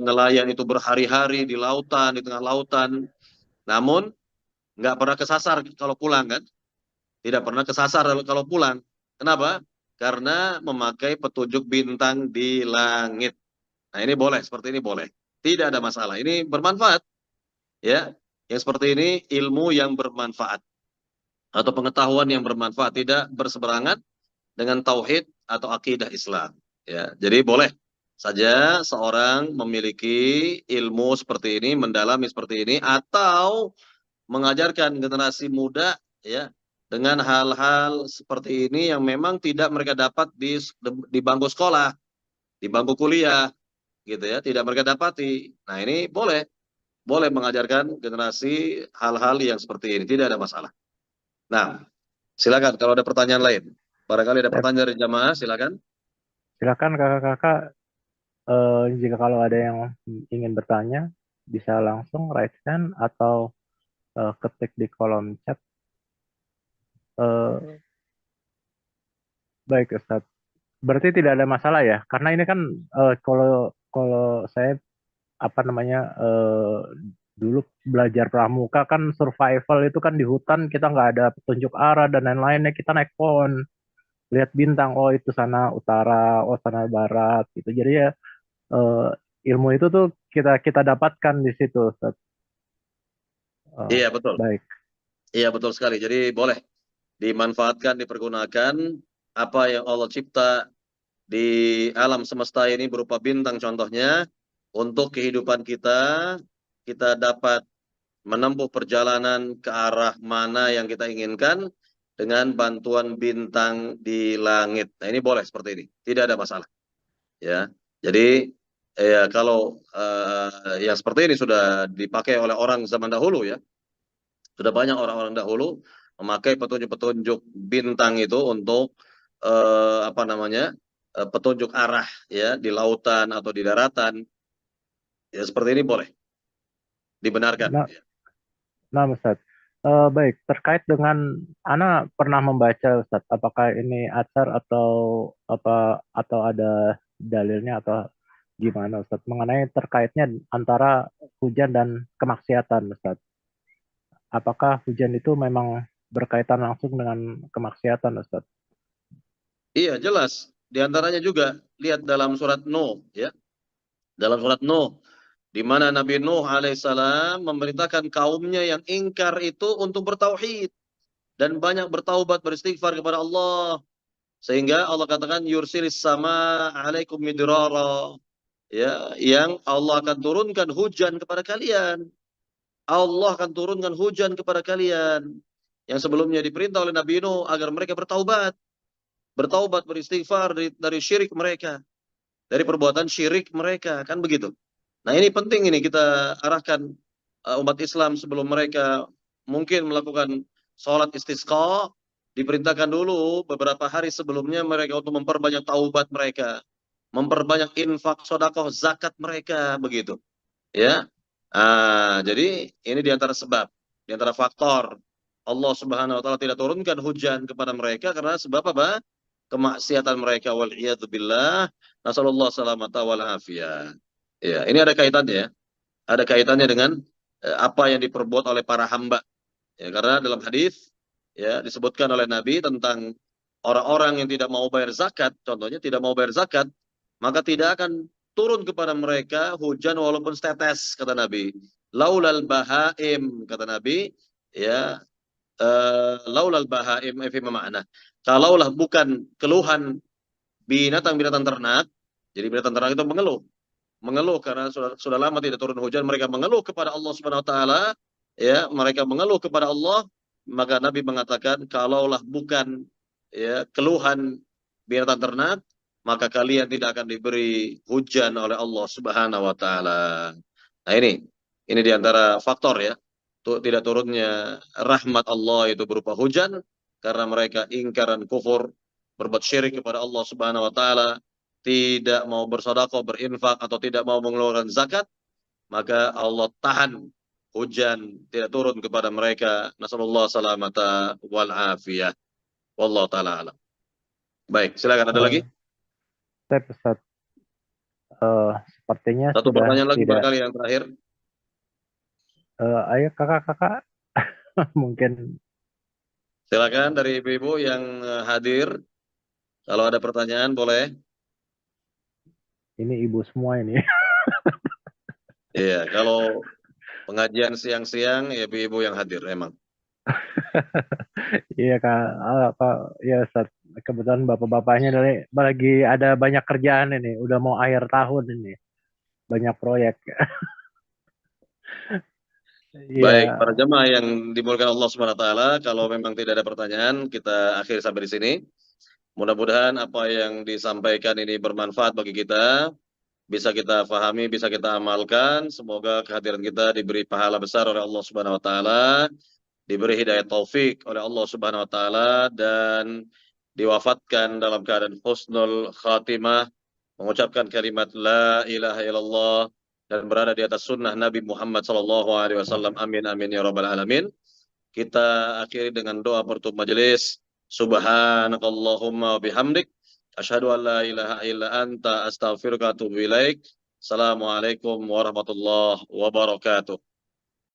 nelayan itu berhari-hari di lautan, di tengah lautan, namun nggak pernah kesasar kalau pulang kan? Tidak pernah kesasar kalau pulang. Kenapa? Karena memakai petunjuk bintang di langit. Nah, ini boleh, seperti ini boleh. Tidak ada masalah. Ini bermanfaat, ya. Yang seperti ini ilmu yang bermanfaat atau pengetahuan yang bermanfaat, tidak berseberangan dengan tauhid atau akidah Islam. Ya, jadi boleh saja seorang memiliki ilmu seperti ini, mendalami seperti ini, atau mengajarkan generasi muda ya dengan hal-hal seperti ini yang memang tidak mereka dapat di bangku sekolah, di bangku kuliah, gitu ya, tidak mereka dapati. Nah, ini boleh, boleh mengajarkan generasi hal-hal yang seperti ini, tidak ada masalah. Nah, silakan kalau ada pertanyaan lain. Barangkali ada Saya pertanyaan dari jamaah, silakan. silakan kakak-kakak, jika kalau ada yang ingin bertanya bisa langsung raise hand atau ketik di kolom chat. Eh, Baik Ustaz. Berarti tidak ada masalah ya? Karena ini kan kalau kalau saya apa namanya dulu belajar pramuka kan survival itu kan di hutan kita nggak ada petunjuk arah dan lain-lainnya, kita naik pohon lihat bintang, oh itu sana utara, oh sana barat gitu. Jadi ya eh, ilmu itu tuh kita kita dapatkan di situ Ustaz. Eh, Iya, betul. baik. Iya, betul sekali. Jadi boleh dimanfaatkan, dipergunakan apa yang Allah cipta di alam semesta ini berupa bintang contohnya untuk kehidupan kita, kita dapat menempuh perjalanan ke arah mana yang kita inginkan dengan bantuan bintang di langit. Nah, ini boleh seperti ini, tidak ada masalah. Ya, jadi ya kalau yang seperti ini sudah dipakai oleh orang zaman dahulu ya, sudah banyak orang-orang dahulu memakai petunjuk-petunjuk bintang itu untuk apa namanya petunjuk arah ya di lautan atau di daratan. Ya seperti ini boleh dibenarkan. Nah, Ya. nah Ustaz. Baik, terkait dengan Ana pernah membaca Ustaz, apakah ini atsar atau apa atau ada dalilnya atau gimana Ustaz mengenai terkaitnya antara hujan dan kemaksiatan Ustaz. Apakah hujan itu memang berkaitan langsung dengan kemaksiatan Ustaz? Iya jelas. Di antaranya juga lihat dalam surat Nuh ya, dalam surat Nuh di mana Nabi Nuh alaihissalam memerintahkan kaumnya yang ingkar itu untuk bertauhid dan banyak bertaubat beristighfar kepada Allah. Sehingga Allah katakan yursilis sama alaikum midrara. Ya, yang Allah akan turunkan hujan kepada kalian. Allah akan turunkan hujan kepada kalian. Yang sebelumnya diperintah oleh Nabi Nuh agar mereka bertaubat. Bertaubat, beristighfar dari syirik mereka. Dari perbuatan syirik mereka. Kan begitu. Nah ini penting ini kita arahkan umat Islam sebelum mereka mungkin melakukan sholat istisqa. Diperintahkan dulu beberapa hari sebelumnya mereka untuk memperbanyak taubat mereka. Memperbanyak infak, sodakoh, zakat mereka. Begitu. Ya. Jadi ini diantara sebab, diantara faktor Allah Subhanahu wa taala tidak turunkan hujan kepada mereka karena sebab apa? Kemaksiatan mereka wal billah. Nasallallahu salamata wal afiyah. Ya, ini ada kaitannya ya. Ada kaitannya dengan apa yang diperbuat oleh para hamba. Ya, karena dalam hadis ya disebutkan oleh Nabi tentang orang-orang yang tidak mau bayar zakat, contohnya tidak mau bayar zakat, maka tidak akan turun kepada mereka hujan walaupun setetes, kata Nabi. Laulal bahaim, kata Nabi, ya, laulal bahaim, fi makna. Kalaulah bukan keluhan binatang-binatang ternak, jadi binatang ternak itu mengeluh karena sudah lama tidak turun hujan, mereka mengeluh kepada Allah Subhanahu wa taala, ya, mereka mengeluh kepada Allah, maka Nabi mengatakan kalaulah bukan ya keluhan binatang ternak, maka kalian tidak akan diberi hujan oleh Allah Subhanahu wa taala. Nah, ini diantara faktor ya. Tidak turunnya rahmat Allah itu berupa hujan karena mereka ingkaran kufur, berbuat syirik kepada Allah Subhanahu wa taala, tidak mau bersedekah, berinfak atau tidak mau mengeluarkan zakat, maka Allah tahan hujan tidak turun kepada mereka. Nasallallahu salamata wal afiyah. Wallahu taala alam. Baik, silakan ada lagi? Eh, Ustaz, Ustaz, sepertinya Satu sudah pertanyaan lagi tidak. barangkali yang terakhir. Ayo kakak-kakak, mungkin Silakan dari ibu-ibu yang hadir. Kalau ada pertanyaan boleh. ini ibu semua ini. Iya, kalau pengajian siang-siang ya ibu-ibu yang hadir emang. Iya kak, kak, ya Ustaz. Kebetulan bapak-bapaknya lagi ada banyak kerjaan ini, udah mau akhir tahun ini, banyak proyek. Iya, Baik, para jemaah yang dimuliakan Allah Subhanahu wa taala, kalau memang tidak ada pertanyaan, kita akhiri sampai di sini. Mudah-mudahan apa yang disampaikan ini bermanfaat bagi kita, bisa kita fahami, bisa kita amalkan. Semoga kehadiran kita diberi pahala besar oleh Allah Subhanahu wa taala, diberi hidayah taufik oleh Allah Subhanahu wa taala dan diwafatkan dalam keadaan husnul khatimah, mengucapkan kalimat la ilaha illallah dan berada di atas sunnah Nabi Muhammad sallallahu alaihi wasallam. Amin amin ya rabbal alamin. Kita akhiri dengan doa penutup majelis. Subhanakallahumma bihamdik. Asyhadu an la ilaha illa anta astaghfiruka wa atubu ilaik. Assalamualaikum warahmatullahi wabarakatuh.